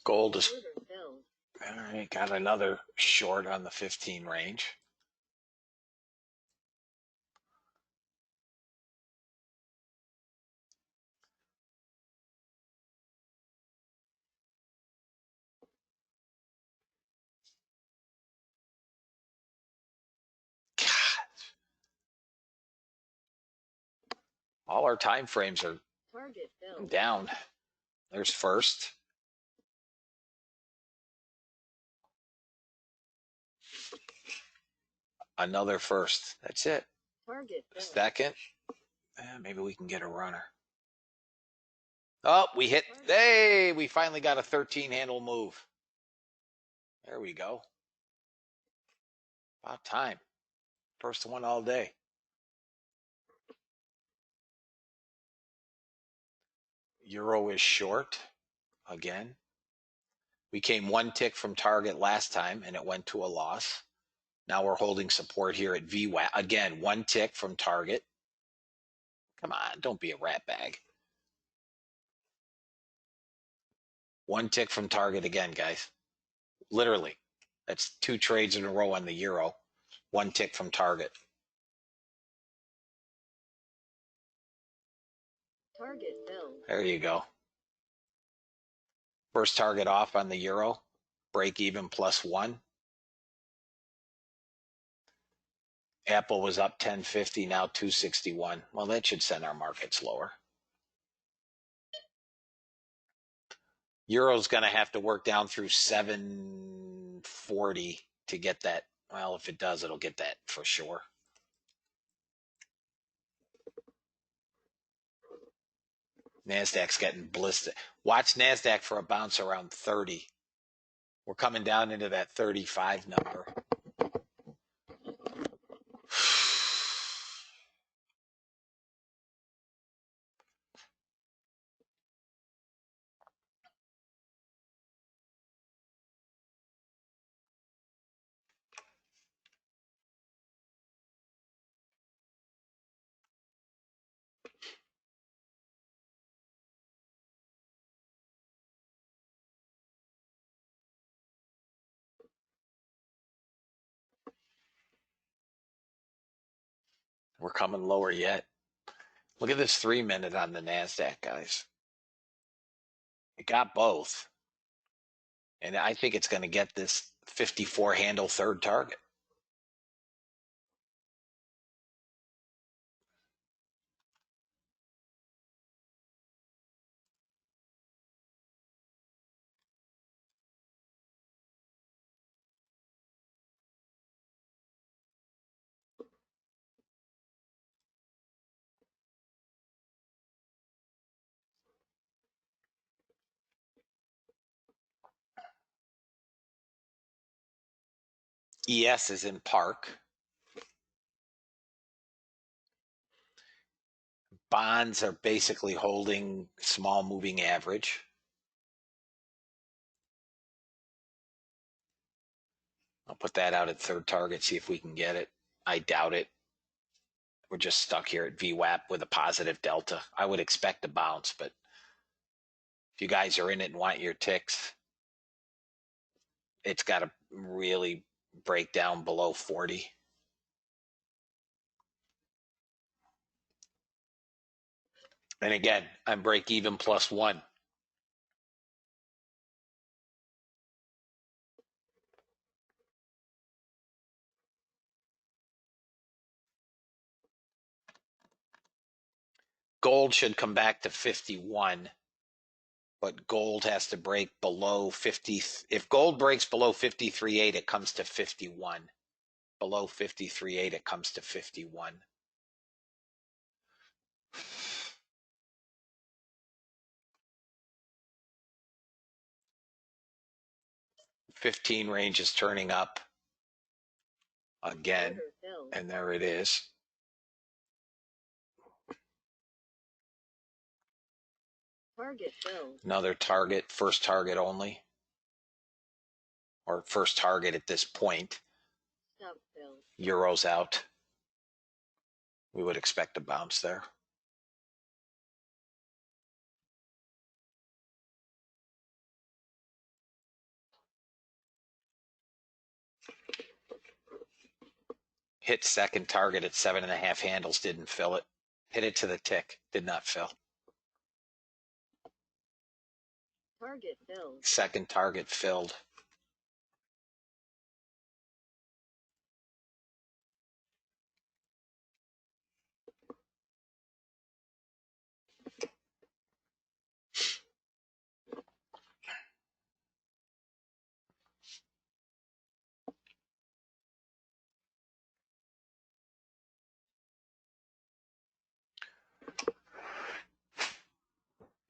Gold is, Order filled. all right, got another short on the 15 range. God, all our time frames are Target filled. down. There's first. Another first. That's it. Target filled. Second. Maybe we can get a runner. Oh, we hit. Hey, we finally got a 13 handle move. There we go. About time. First one all day. Euro is short again. We came one tick from target last time and it went to a loss. Now we're holding support here at VWAP. Again, one tick from target. Come on, don't be a rat bag. One tick from target again, guys. Literally. That's 2 trades in a row on the euro. One tick from target. Target filled. There you go. First target off on the euro. Break even +1. Apple was up 1050, now 261. Well, that should send our markets lower. Euro's going to have to work down through 740 to get that. Well, if it does, it'll get that for sure. NASDAQ's getting blistered. Watch NASDAQ for a bounce around 30. We're coming down into that 35 number. We're coming lower yet. Look at this 3-minute on the NASDAQ, guys. It got both. And I think it's going to get this 54 handle third target. ES is in park. Bonds are basically holding small moving average. I'll put that out at third target, see if we can get it. I doubt it. We're just stuck here at VWAP with a positive delta. I would expect a bounce, but if you guys are in it and want your ticks, it's got to really break down below 40. And again, I'm break even +1. Gold should come back to 51, but gold has to break below 50. If gold breaks below 53.8, it comes to 51. Below 53.8, it comes to 51. '15 range is turning up again, Order filled. and there it is. Target filled. Another target, first target only, or first target at this point. Stop filled. Euro's out. We would expect a bounce there. Hit second target at 7.5 handles, didn't fill it. Hit it to the tick, did not fill. Target filled. Second target filled.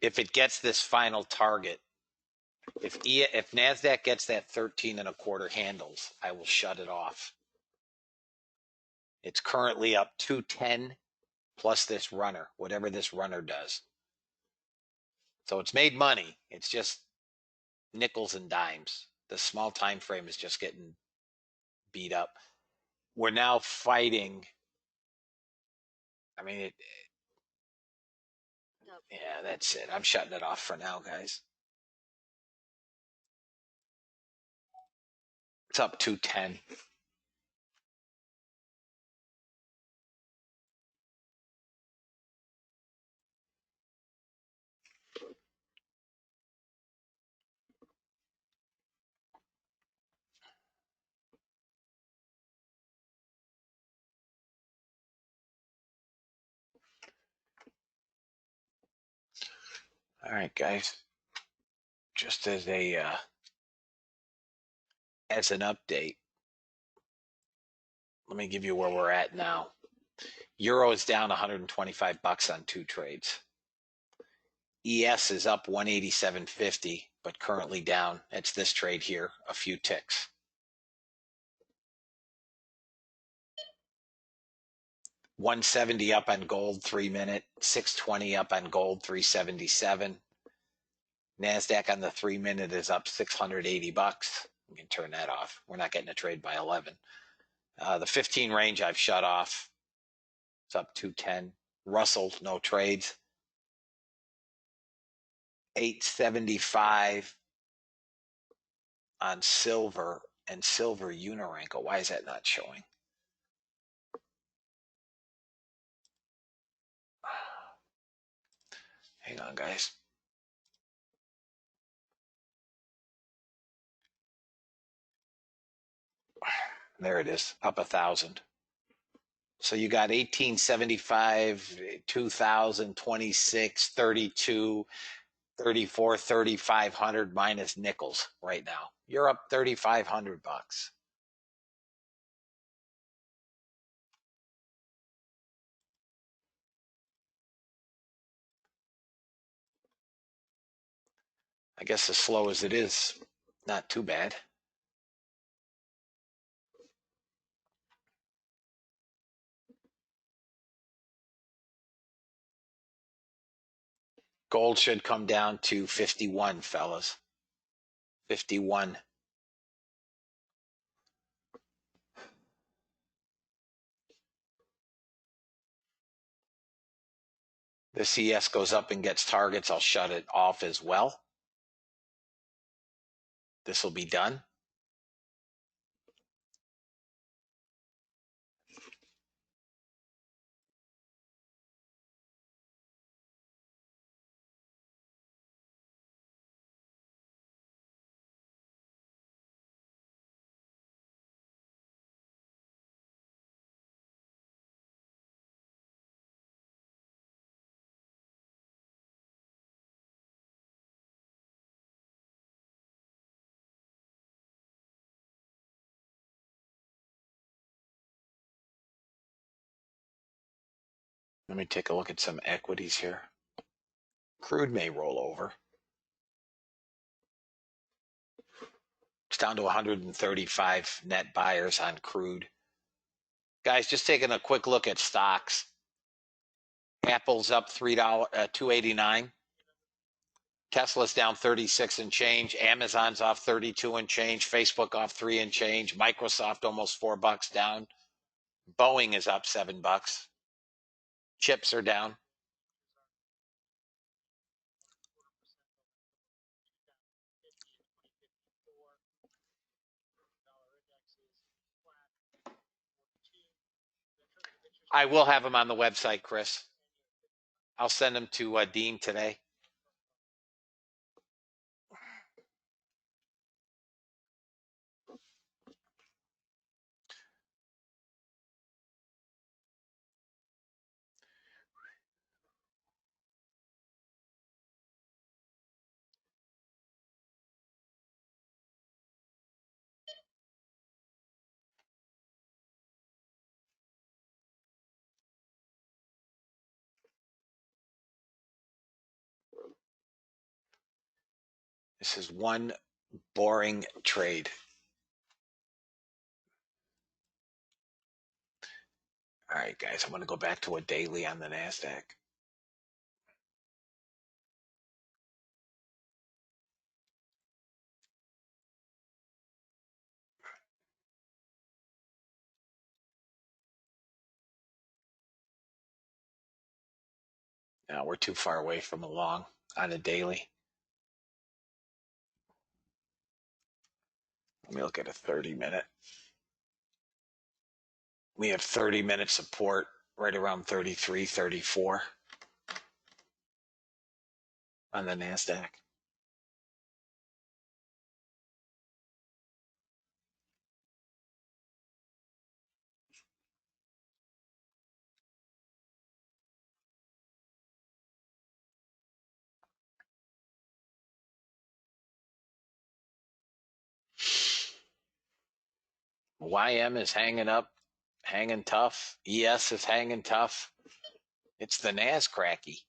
If it gets this final target, if NASDAQ gets that 13.25 handles, I will shut it off. It's currently up 210 plus this runner, whatever this runner does. So it's made money. It's just nickels and dimes. The small time frame is just getting beat up. We're now fighting. I mean, yeah, that's it. I'm shutting it off for now, guys. It's up 210. All right, guys. Just as an update, Let me give you where we're at now. Euro is down 125 bucks on 2 trades. ES is up 187.50, but currently down. It's this trade here, a few ticks. $170 up on gold 3-minute, 620 up on gold 377. NASDAQ on the 3-minute is up 680 bucks. We can turn that off. We're not getting a trade by 11. The 15 range I've shut off. It's up 210. Russell, no trades. 875 on silver and silver Uniranko. Why is that not showing? Hang on, guys. There it is, up 1,000. So you got 1875, 2000, 26, 32, 34, 3,500 minus nickels right now. You're up 3,500 bucks. I guess as slow as it is, not too bad. Gold should come down to 51, fellas. 51. The CS goes up and gets targets. I'll shut it off as well. This will be done. Let me take a look at some equities here. Crude may roll over. It's down to 135 net buyers on crude. Guys, just taking a quick look at stocks. Apple's up $2.89. Tesla's down 36 and change. Amazon's off 32 and change. Facebook off 3 and change. Microsoft almost $4 down. Boeing is up $7. Chips are down. I will have them on the website, Chris. I'll send them to Dean today. This is one boring trade. All right, guys, I'm going to go back to a daily on the NASDAQ. Now we're too far away from a long on a daily. Let me look at a 30-minute. We have 30-minute support right around 33, 34 on the NASDAQ. YM is hanging up hanging tough. ES is hanging tough. It's the NAS cracky.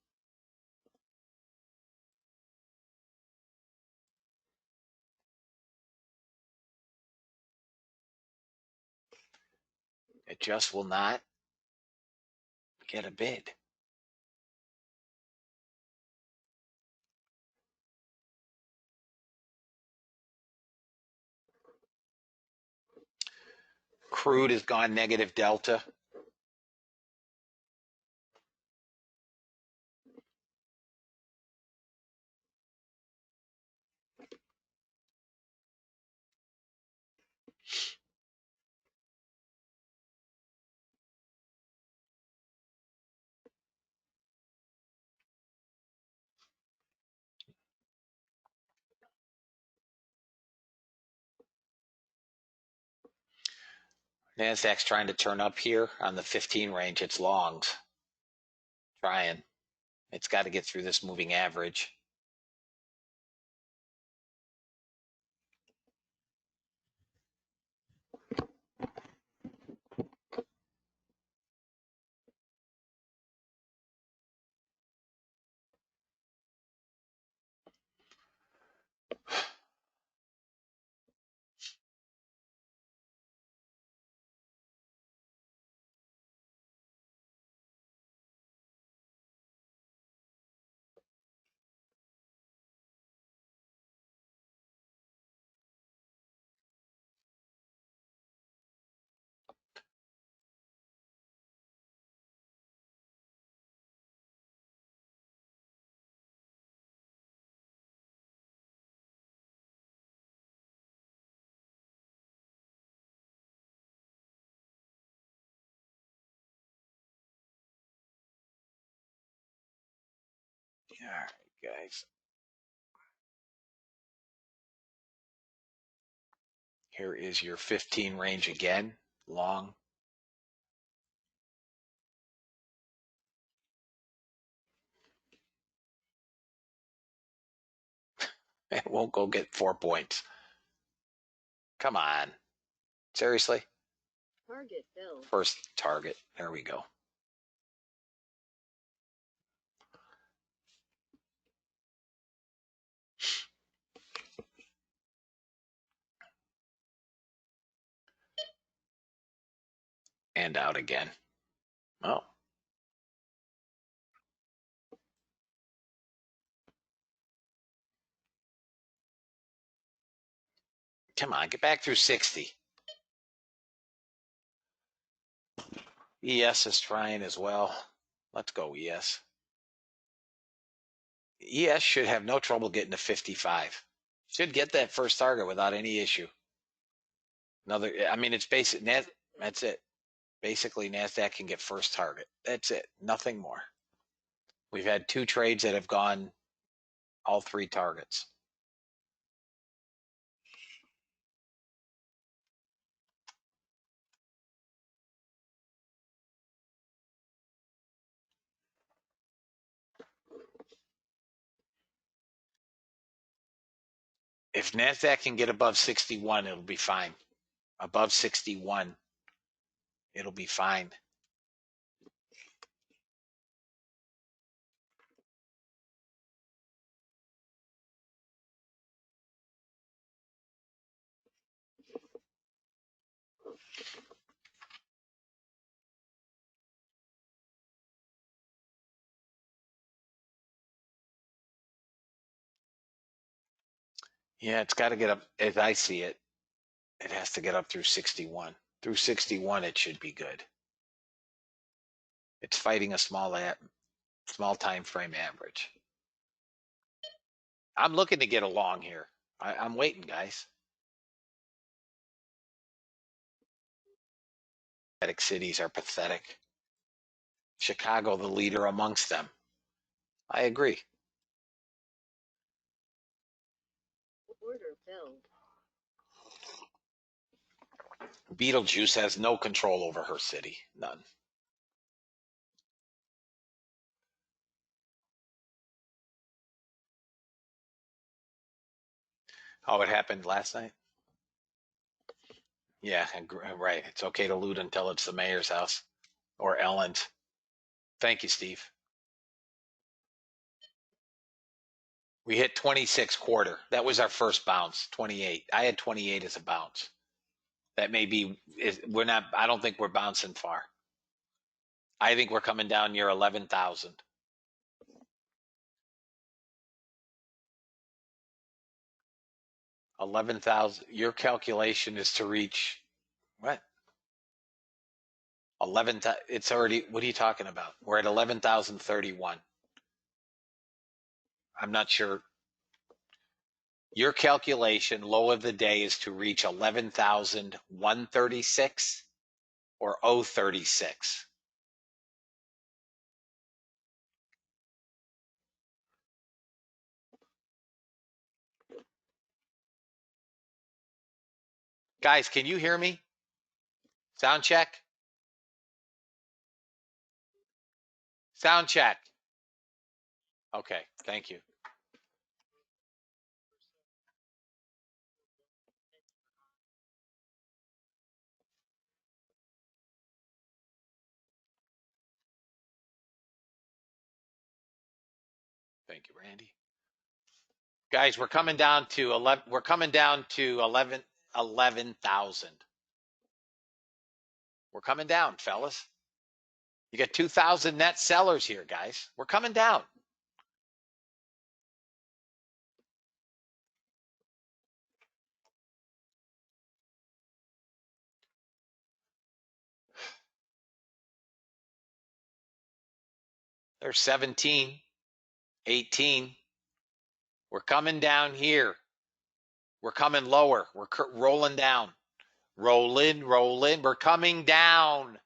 It just will not get a bid. Crude has gone negative delta. NASDAQ's trying to turn up here on the 15 range. It's longs. Trying. It's got to get through this moving average. All right, guys. Here is your 15 range again. Long. It won't go get 4 points. Come on. Seriously? Target filled. First target. There we go. And out again. Oh. Come on, get back through 60. ES is trying as well. Let's go, ES. ES should have no trouble getting to 55. Should get that first target without any issue. It's basic. That's it. Basically, NASDAQ can get first target. That's it. Nothing more. We've had 2 trades that have gone all 3 targets. If NASDAQ can get above 61, it'll be fine. Above 61, it'll be fine. Yeah, it's got to get up. As I see it, it has to get up through 61. Through 61, it should be good. It's fighting a small time frame average. I'm looking to get along here. I'm waiting, guys. Cities are pathetic. Chicago, the leader amongst them. I agree. Order filled. Beetlejuice has no control over her city. None. Oh, it happened last night? Yeah, right. It's okay to loot until it's the mayor's house or Ellen's. Thank you, Steve. We hit 26 quarter. That was our first bounce. 28. I had 28 as a bounce. That may be. We're not. I don't think we're bouncing far. I think we're coming down near 11,000. 11,000. Your calculation is to reach what? 11. It's already. What are you talking about? We're at 11,031. I'm not sure. Your calculation low of the day is to reach 11,136 or 036. Guys, can you hear me? Sound check. Sound check. Okay, thank you. Thank you, Randy. Guys, we're coming down to 11. We're coming down to 11,000. We're coming down, fellas. You got 2,000 net sellers here, guys. We're coming down. There's 17, 18. We're coming down here. We're coming lower. We're rolling down. Rolling, rolling. We're coming down.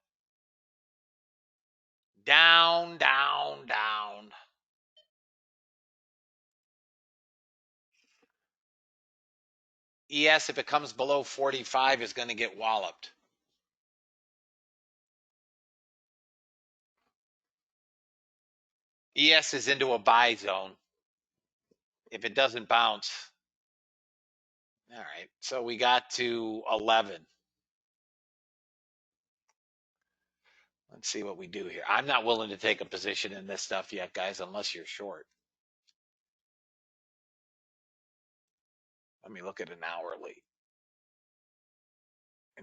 Down, down, down. ES, if it comes below 45, is going to get walloped. ES is into a buy zone. If it doesn't bounce. All right. So we got to 11. Let's see what we do here. I'm not willing to take a position in this stuff yet, guys, unless you're short. Let me look at an hourly.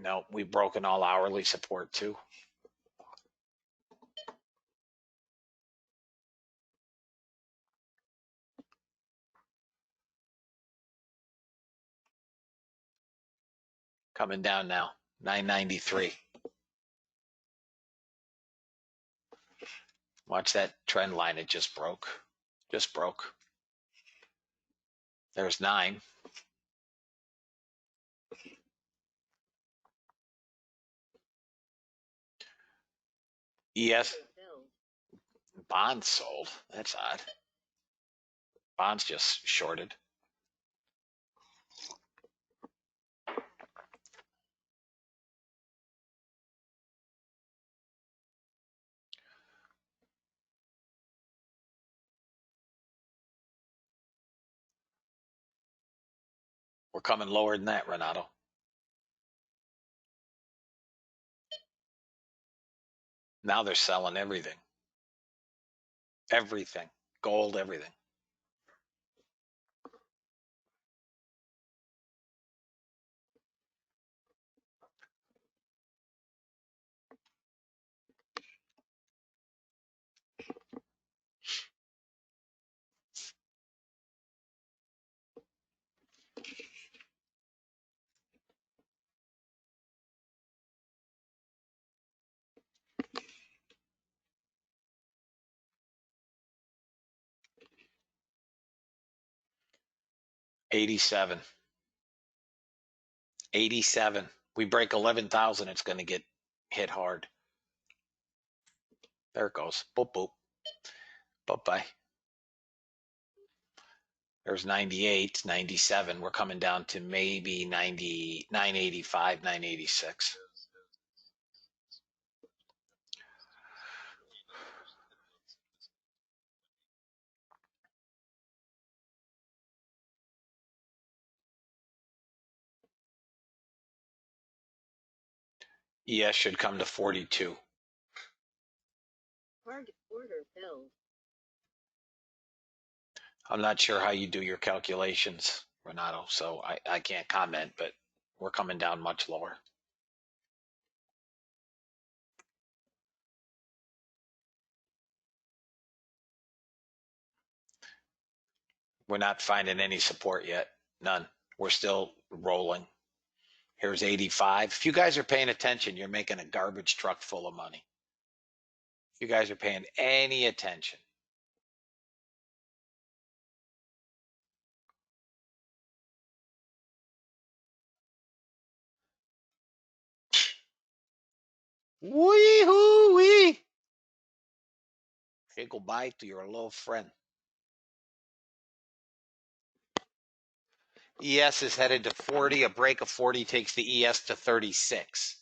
No, we've broken all hourly support too. Coming down now, 993. Watch that trend line. It just broke. Just broke. There's 9. ES bonds sold. That's odd. Bonds just shorted. We're coming lower than that, Renato. Now they're selling everything. Everything. Gold, everything. $87. 87. We break 11,000, it's going to get hit hard. There it goes. Boop, boop. Bye-bye. There's 98, 97. We're coming down to maybe 90, 985, 986. ES should come to 42. Target order filled. I'm not sure how you do your calculations, Renato, so I can't comment, but we're coming down much lower. We're not finding any support yet. None. We're still rolling. Here's 85. If you guys are paying attention, you're making a garbage truck full of money. If you guys are paying any attention. Wee-hoo-wee. Say goodbye to your little friend. ES is headed to 40. A break of 40 takes the ES to 36.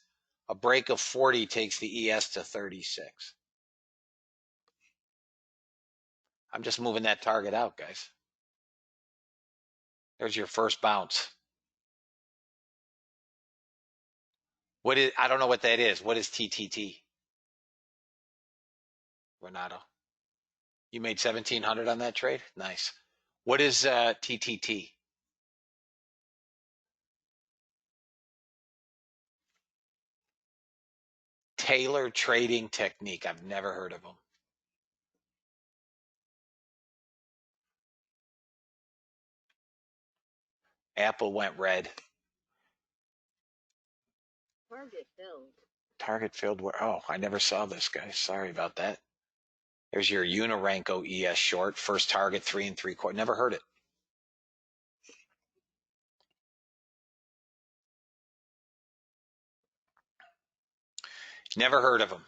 A break of 40 takes the ES to 36. I'm just moving that target out, guys. There's your first bounce. What is, I don't know what that is. What is TTT? Renato. You made 1,700 on that trade? Nice. What is TTT? Taylor Trading Technique. I've never heard of them. Apple went red. Target filled. Target filled where? Oh, I never saw this, guys. Sorry about that. There's your Unirenco ES short. First target 3 3/4. Never heard it. Never heard of them.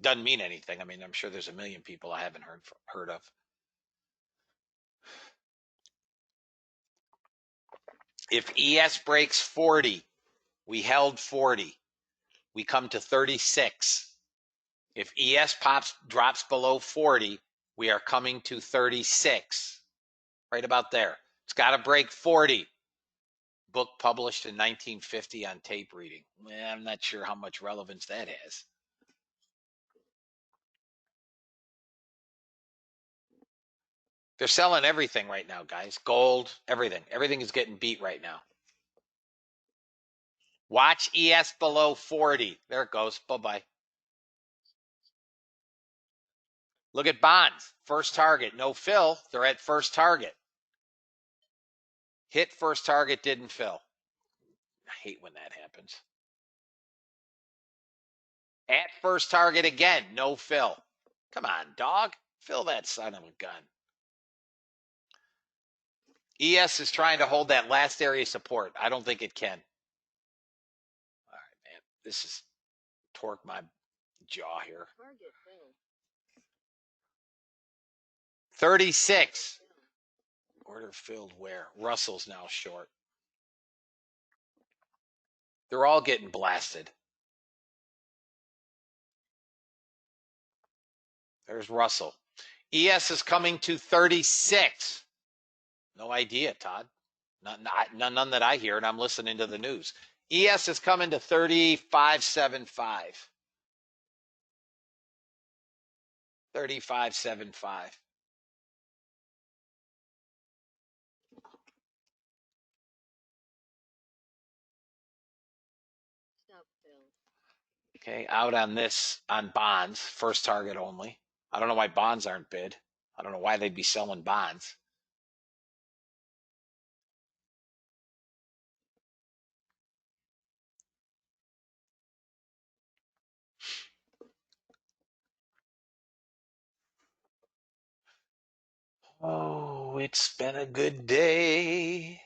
Doesn't mean anything. I mean, I'm sure there's a million people I haven't heard of. If ES breaks 40, we held 40. We come to 36. If ES drops below 40, we are coming to 36. Right about there. It's got to break 40. Book published in 1950 on tape reading. Well, I'm not sure how much relevance that has. They're selling everything right now, guys. Gold, everything. Everything is getting beat right now. Watch ES below 40. There it goes. Bye-bye. Look at bonds. First target. No fill. They're at first target. Hit first target, didn't fill. I hate when that happens. At first target again. No fill. Come on, dog. Fill that son of a gun. ES is trying to hold that last area support. I don't think it can. All right, man. This is torque my jaw here. Target filled. 36. Order filled where? Russell's now short. They're all getting blasted. There's Russell. ES is coming to 36. No idea, Todd. None that I hear, and I'm listening to the news. ES is coming to 35.75. 35.75. Stop filled. Okay, out on this, on bonds, first target only. I don't know why bonds aren't bid. I don't know why they'd be selling bonds. Oh, it's been a good day.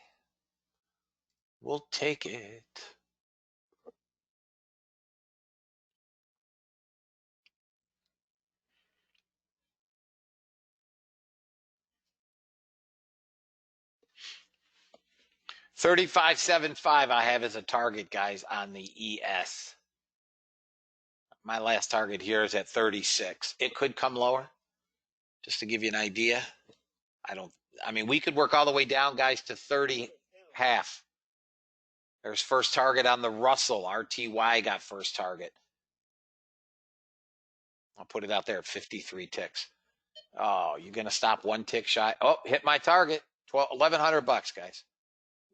We'll take it. $35.75 I have as a target, guys, on the ES. My last target here is at 36. It could come lower, just to give you an idea. I mean, we could work all the way down, guys, to 30 half. There's first target on the Russell. RTY got first target. I'll put it out there at 53 ticks. Oh, you're going to stop one tick shy. Oh, hit my target. $1,100, guys.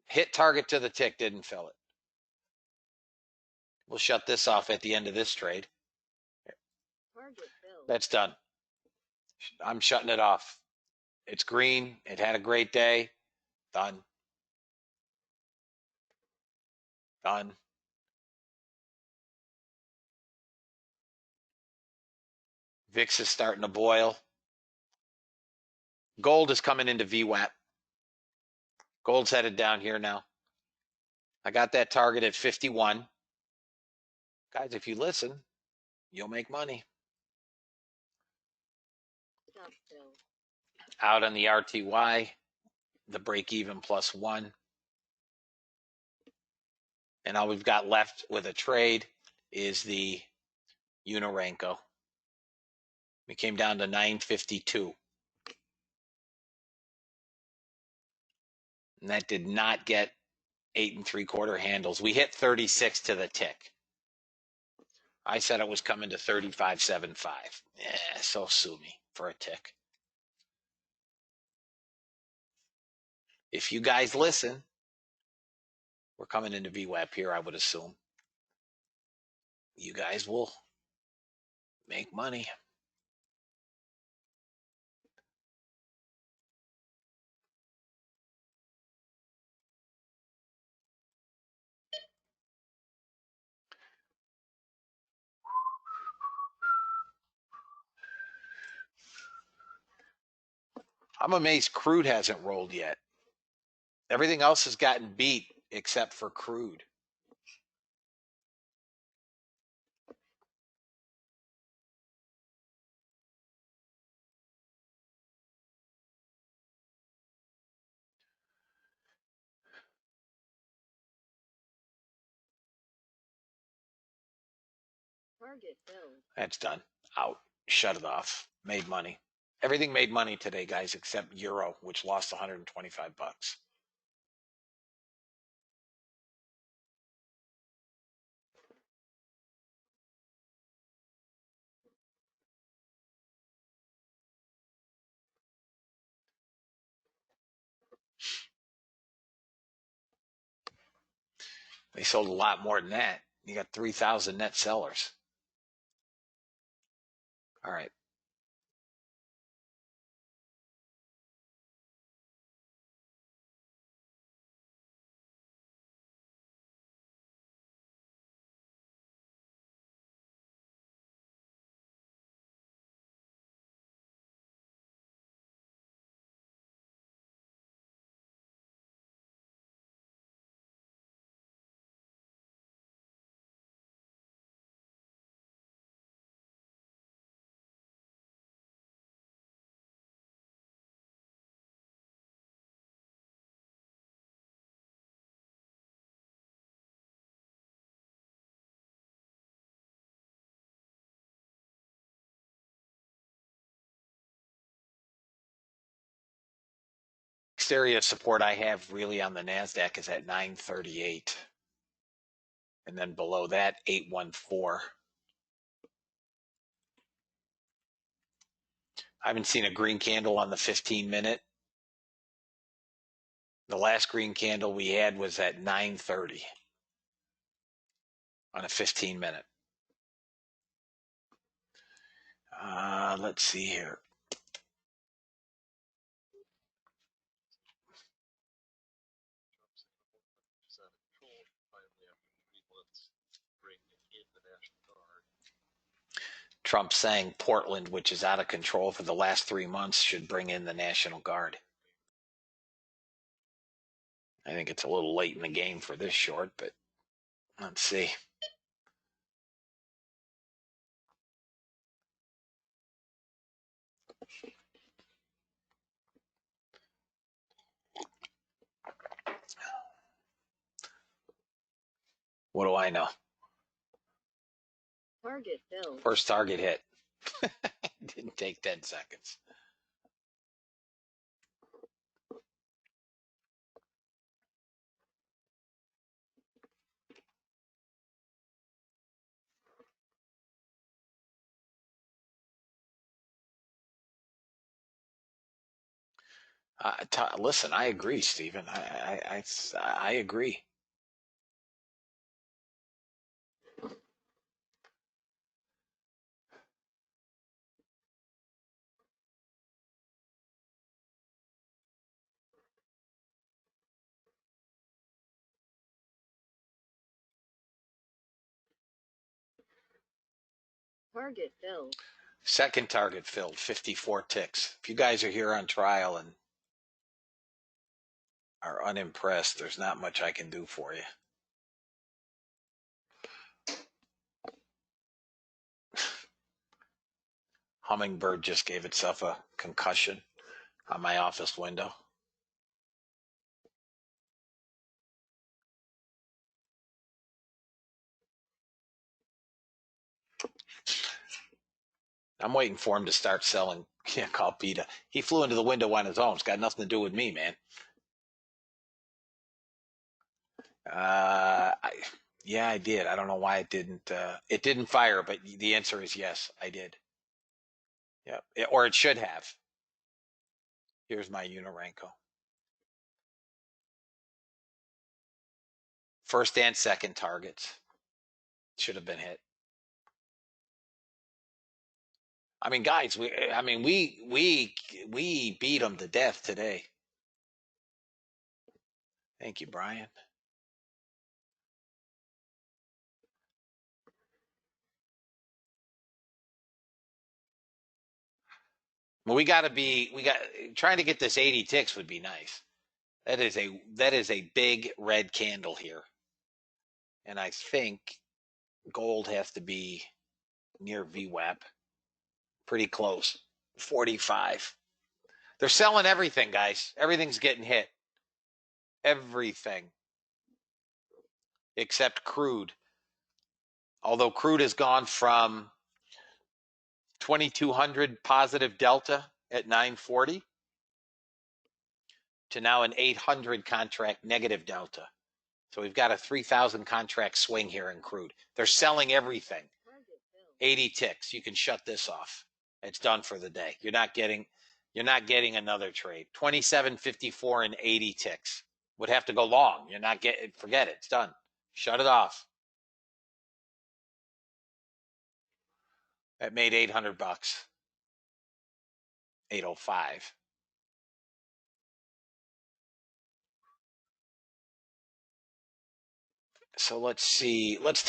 Hit target to the tick, didn't fill it. We'll shut this off at the end of this trade. Target filled. That's done. I'm shutting it off. It's green. It had a great day. Done. Done. VIX is starting to boil. Gold is coming into VWAP. Gold's headed down here now. I got that target at 51. Guys, if you listen, you'll make money. Stop fill. Out on the RTY, the break even +1. And all we've got left with a trade is the Unorenco. We came down to 952. And that did not get 8 3/4 handles. We hit 36 to the tick. I said it was coming to 35.75. So sue me for a tick. If you guys listen, we're coming into VWAP here, I would assume. You guys will make money. I'm amazed crude hasn't rolled yet. Everything else has gotten beat except for crude. Target filled. That's done. Out. Shut it off. Made money. Everything made money today, guys, except Euro, which lost 125 bucks. They sold a lot more than that. You got 3,000 net sellers. All right. Next area of support I have really on the NASDAQ is at 938. And then below that, 814. I haven't seen a green candle on the 15-minute. The last green candle we had was at 9:30 on a 15-minute. Let's see here. Trump saying Portland, which is out of control for the last 3 months, should bring in the National Guard. I think it's a little late in the game for this short, but let's see. What do I know? Target filled. First target hit. Didn't take 10 seconds. Listen, I agree, Stephen. I agree. Target filled. Second target filled, 54 ticks. If you guys are here on trial and are unimpressed, there's not much I can do for you. Hummingbird just gave itself a concussion on my office window. I'm waiting for him to start selling Calpita. He flew into the window on his own. It's got nothing to do with me, man. Yeah, I did. I don't know why it didn't. It didn't fire, but the answer is yes, I did. Yeah, or it should have. Here's my Unirenko. First and second targets should have been hit. I mean, guys, we beat them to death today. Thank you, Brian. Well, we got trying to get this 80 ticks would be nice. That is a big red candle here. And I think gold has to be near VWAP. Pretty close. 45. They're selling everything, guys. Everything's getting hit. Everything. Except crude. Although crude has gone from 2,200 positive delta at 940 to now an 800 contract negative delta. So we've got a 3,000 contract swing here in crude. They're selling everything. 80 ticks. You can shut this off. It's done for the day. You're not getting another trade. 27.54 and 80 ticks. Would have to go long. You're not getting. Forget it. It's done. Shut it off. That made $800. 805. So let's see. Let's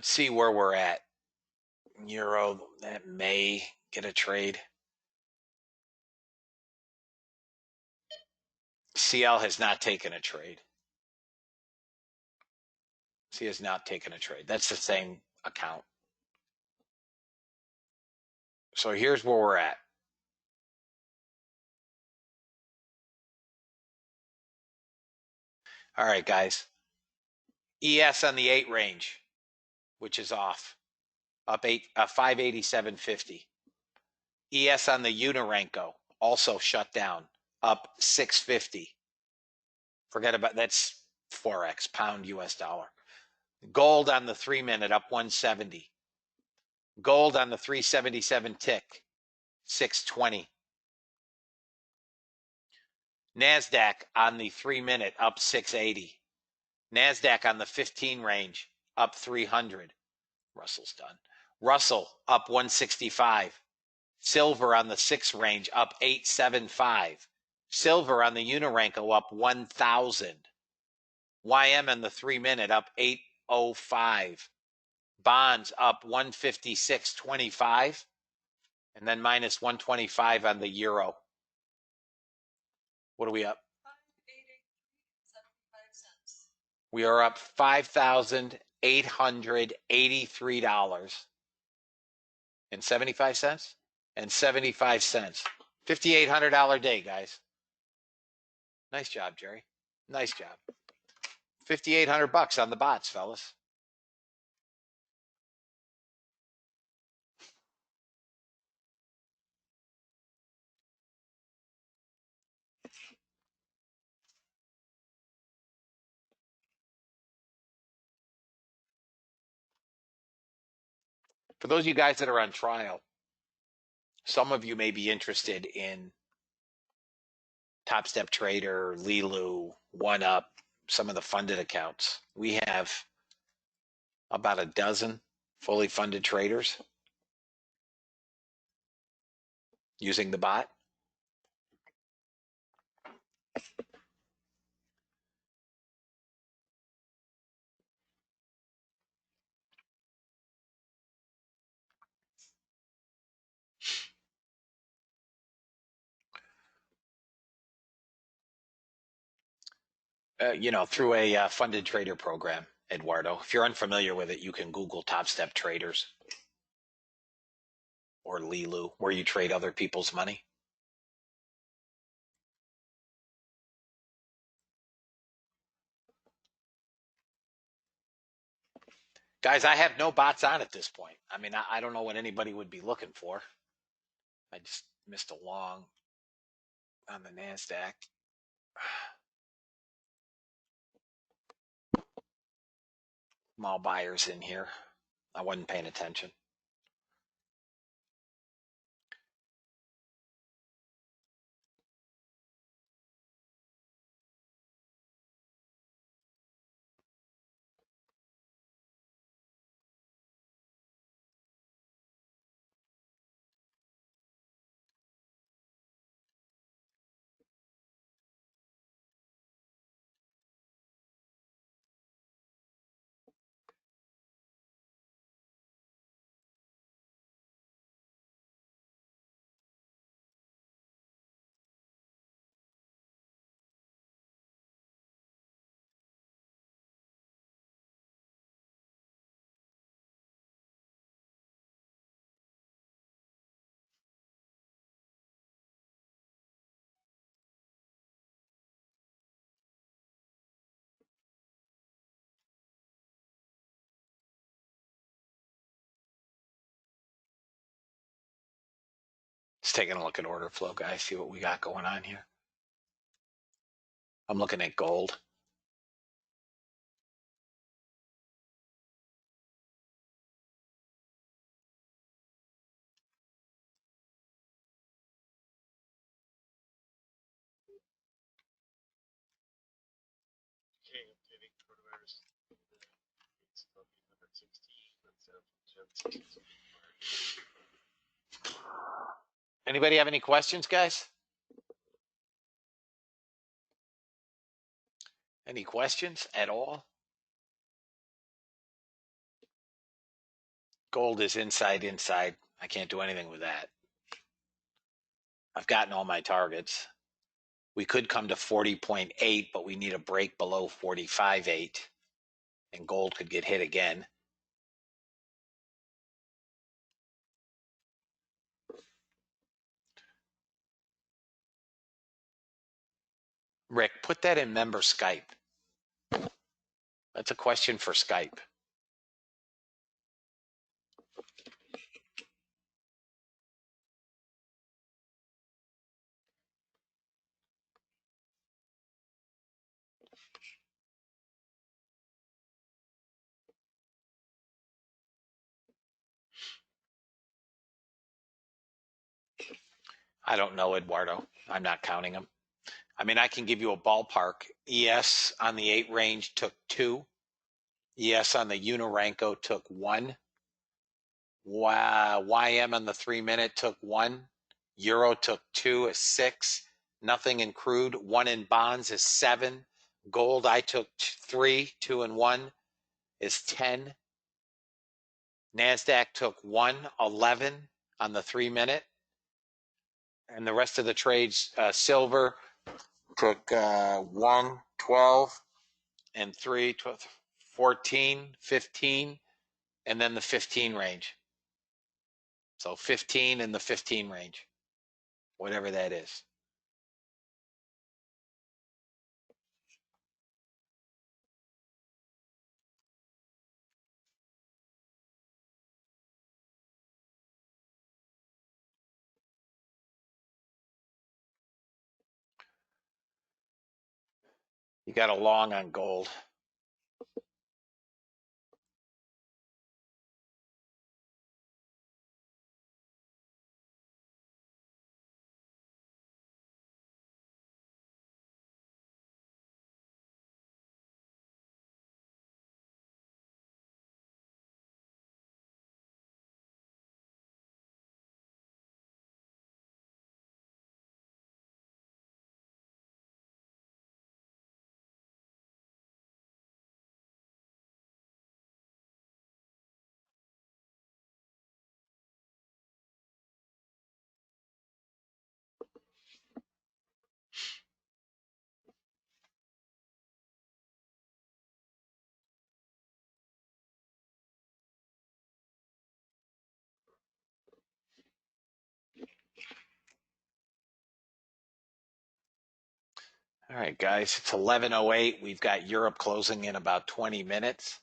see where we're at. Euro, that may get a trade. CL has not taken a trade. He has not taken a trade. That's the same account. So here's where we're at. All right, guys. ES on the 8 range, which is off, up 587.50. ES on the Unirenko, also shut down, up 650. Forget about that's Forex, pound US dollar. Gold on the 3-minute, up 170. Gold on the 377 tick, 620. NASDAQ on the 3-minute, up 680. NASDAQ on the 15 range, up 300. Russell's done. Russell up 165. Silver on the 6 range, up 875. Silver on the Unirenko, up 1,000. YM on the 3-minute, up 805. Bonds up 156.25. And then minus 125 on the euro. What are we up? We are up $5,883 and 75 cents and 75 cents. $5,800 day, guys. Nice job, Jerry. Nice job. $5,800 on the bots, fellas. For those of you guys that are on trial, some of you may be interested in Top Step Trader, Lilu, OneUp, some of the funded accounts. We have about a dozen fully funded traders using the bot. Through a funded trader program, Eduardo. If you're unfamiliar with it, you can Google Top Step Traders or Lilu, where you trade other people's money. Guys, I have no bots on at this point. I mean, I don't know what anybody would be looking for. I just missed a long on the NASDAQ. Small buyers in here. I wasn't paying attention. Just taking a look at order flow, guys, see what we got going on here. I'm looking at gold. Anybody have any questions, guys? Any questions at all? Gold is inside. I can't do anything with that. I've gotten all my targets. We could come to 40.8, but we need a break below 45.8, and gold could get hit again. Rick, put that in member Skype. That's a question for Skype. I don't know, Eduardo. I'm not counting them. I mean, I can give you a ballpark. ES on the 8 range took 2. ES on the Uniranko took 1. YM on the 3-minute took 1. Euro took 2 is 6. Nothing in crude. 1 in bonds is 7. Gold, I took 3. 2 and 1 is 10. NASDAQ took 1, 11 on the 3-minute. And the rest of the trades, silver took 1, 12, and 3, 12, 14, 15, and then the 15 range. So 15 in the 15 range, whatever that is. You got a long on gold. All right, guys, it's 11:08. We've got Europe closing in about 20 minutes.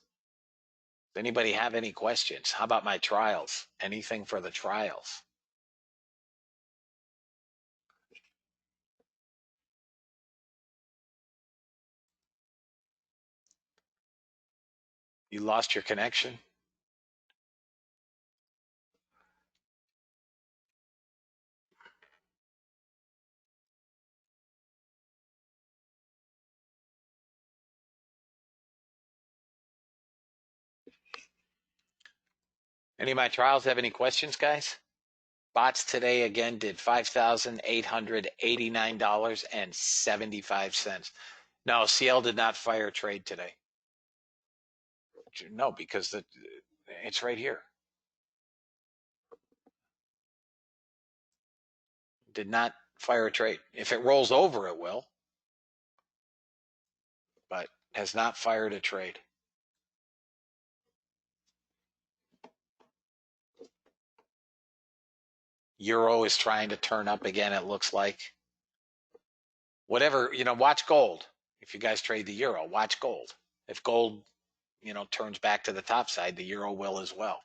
Does anybody have any questions? How about my trials? Anything for the trials? You lost your connection? Any of my trials have any questions, guys? Bots today again did $5,889.75. No, CL did not fire a trade today. No, because it's right here. Did not fire a trade. If it rolls over, it will, but has not fired a trade. Euro is trying to turn up again, it looks like. Whatever, watch gold. If you guys trade the euro, watch gold. If gold, turns back to the top side, the euro will as well.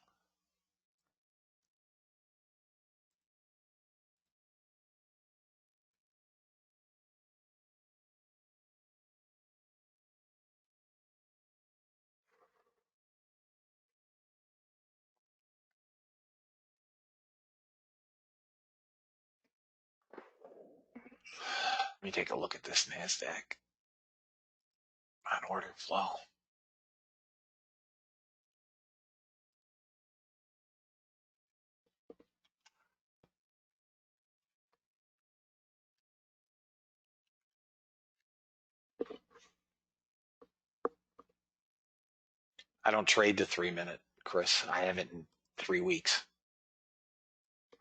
Let me take a look at this NASDAQ on order flow. I don't trade the 3-minute, Chris. I haven't in 3 weeks.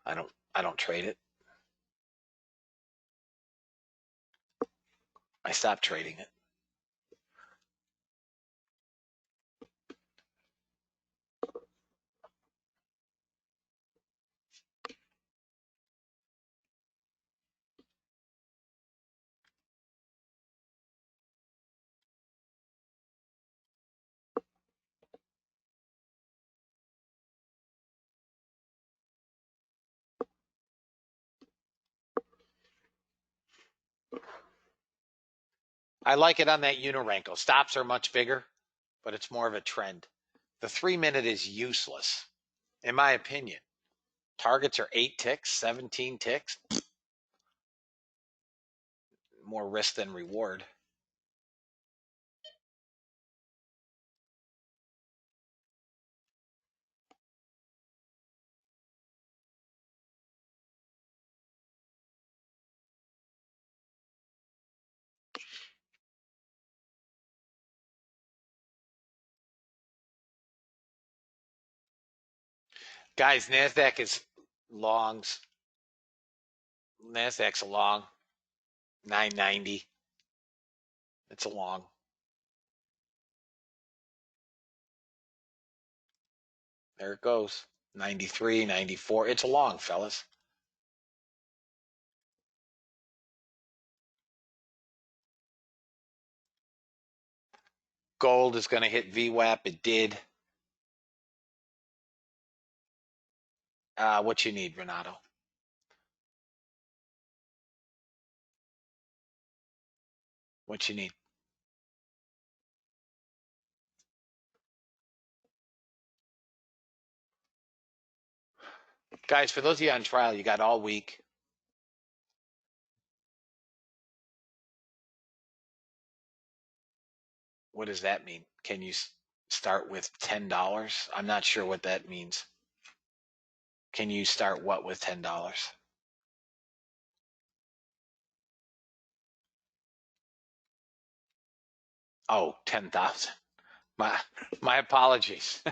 I don't trade it. I stopped trading it. I like it on that Unirenko. Stops are much bigger, but it's more of a trend. The 3-minute is useless, in my opinion. Targets are 8 ticks, 17 ticks. More risk than reward. Guys, NASDAQ is longs. NASDAQ's a long. 990. It's a long. There it goes. 93, 94. It's a long, fellas. Gold is going to hit VWAP. It did. What you need, Renato? What you need? Guys, for those of you on trial, you got all week. What does that mean? Can you start with $10? I'm not sure what that means. Can you start what with $10? Oh, 10,000. My apologies.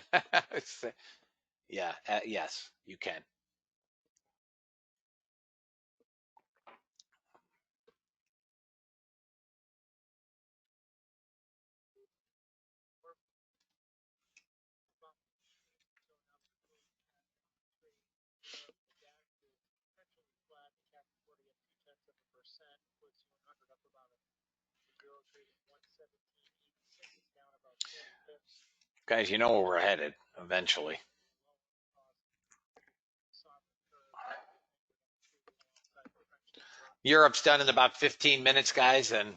Yeah, yes, you can. Guys, you know where we're headed eventually. Europe's done in about 15 minutes, guys, and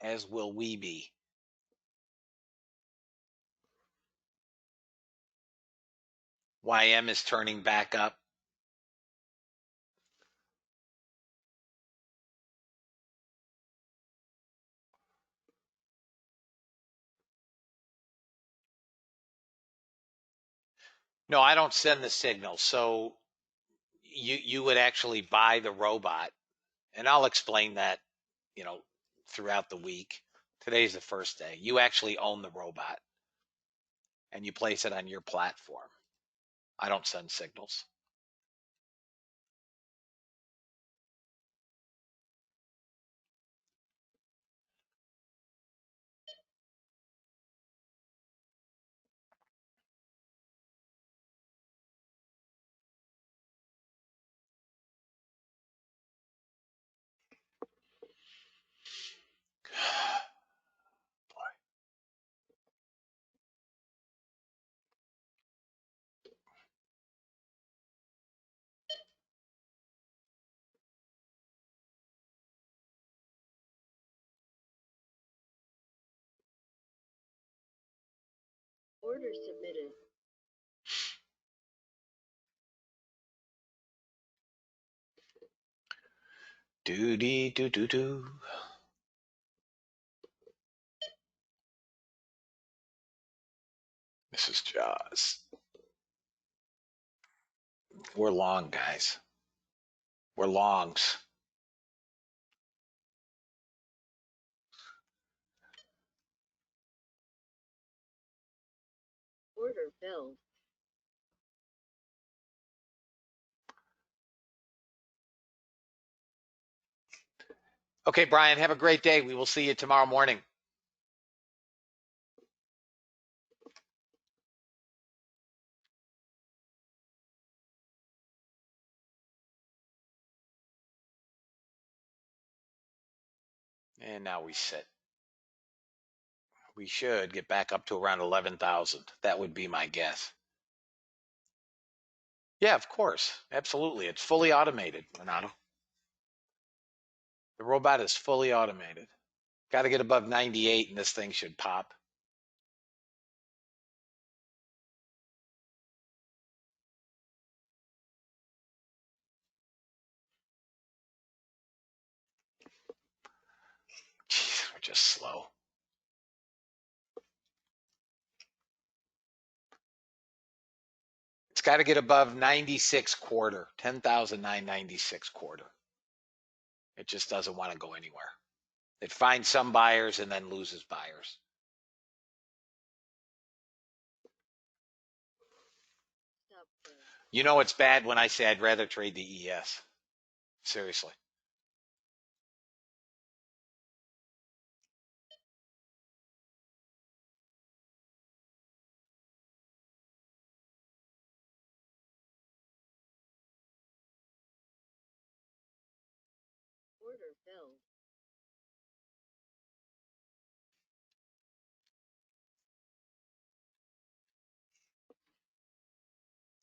as will we be. YM is turning back up. No, I don't send the signal. So you would actually buy the robot, and I'll explain that, throughout the week. Today's the first day. You actually own the robot, and you place it on your platform. I don't send signals. Order submitted. Doody doo doo doo. This is Jaws. We're long, guys. We're longs. Order filled. Okay, Brian, have a great day. We will see you tomorrow morning. And now we sit. We should get back up to around 11,000. That would be my guess. Yeah, of course. Absolutely. It's fully automated, Renato. The robot is fully automated. Got to get above 98 and this thing should pop. Jeez, we're just slow. It's got to get above 96 quarter, 10,996 quarter. It just doesn't want to go anywhere. It finds some buyers and then loses buyers. Stop fill. You know it's bad when I say I'd rather trade the ES. Seriously. Order filled.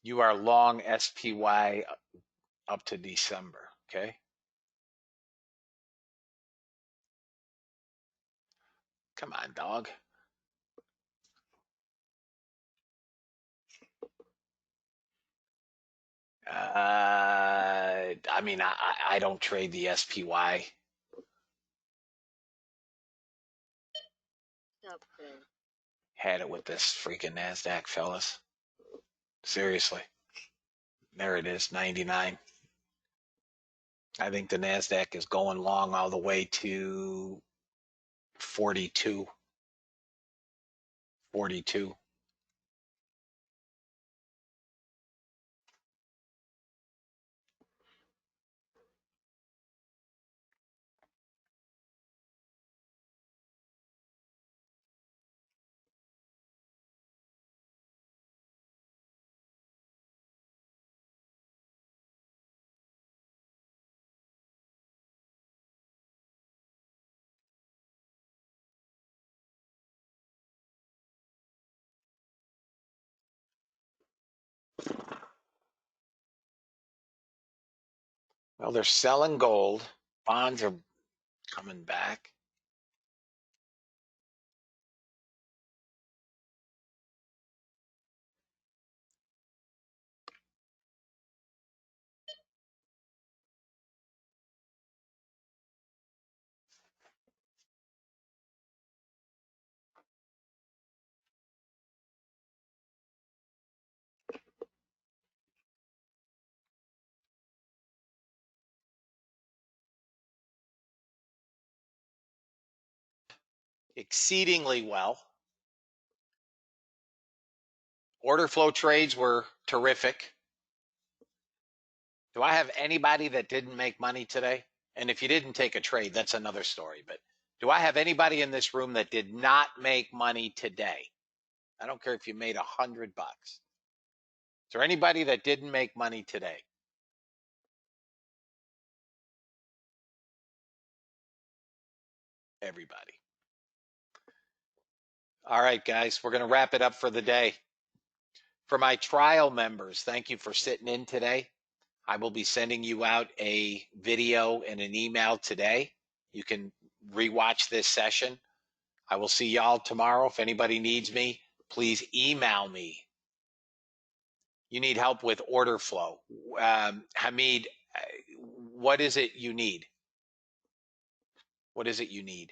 You are long SPY up to December, okay? Come on, dog. I mean, I don't trade the SPY. Stop fill. Had it with this freaking NASDAQ, fellas. Seriously. There it is, 99. I think the NASDAQ is going long all the way to 42. 42. Well, they're selling gold. Bonds are coming back. Exceedingly well. Order flow trades were terrific. Do I have anybody that didn't make money today? And if you didn't take a trade, that's another story. But do I have anybody in this room that did not make money today? I don't care if you made $100. Is there anybody that didn't make money today? Everybody. All right, guys, we're going to wrap it up for the day. For my trial members, thank you for sitting in today. I will be sending you out a video and an email today. You can rewatch this session. I will see y'all tomorrow. If anybody needs me, please email me. You need help with order flow. Hamid, what is it you need? What is it you need?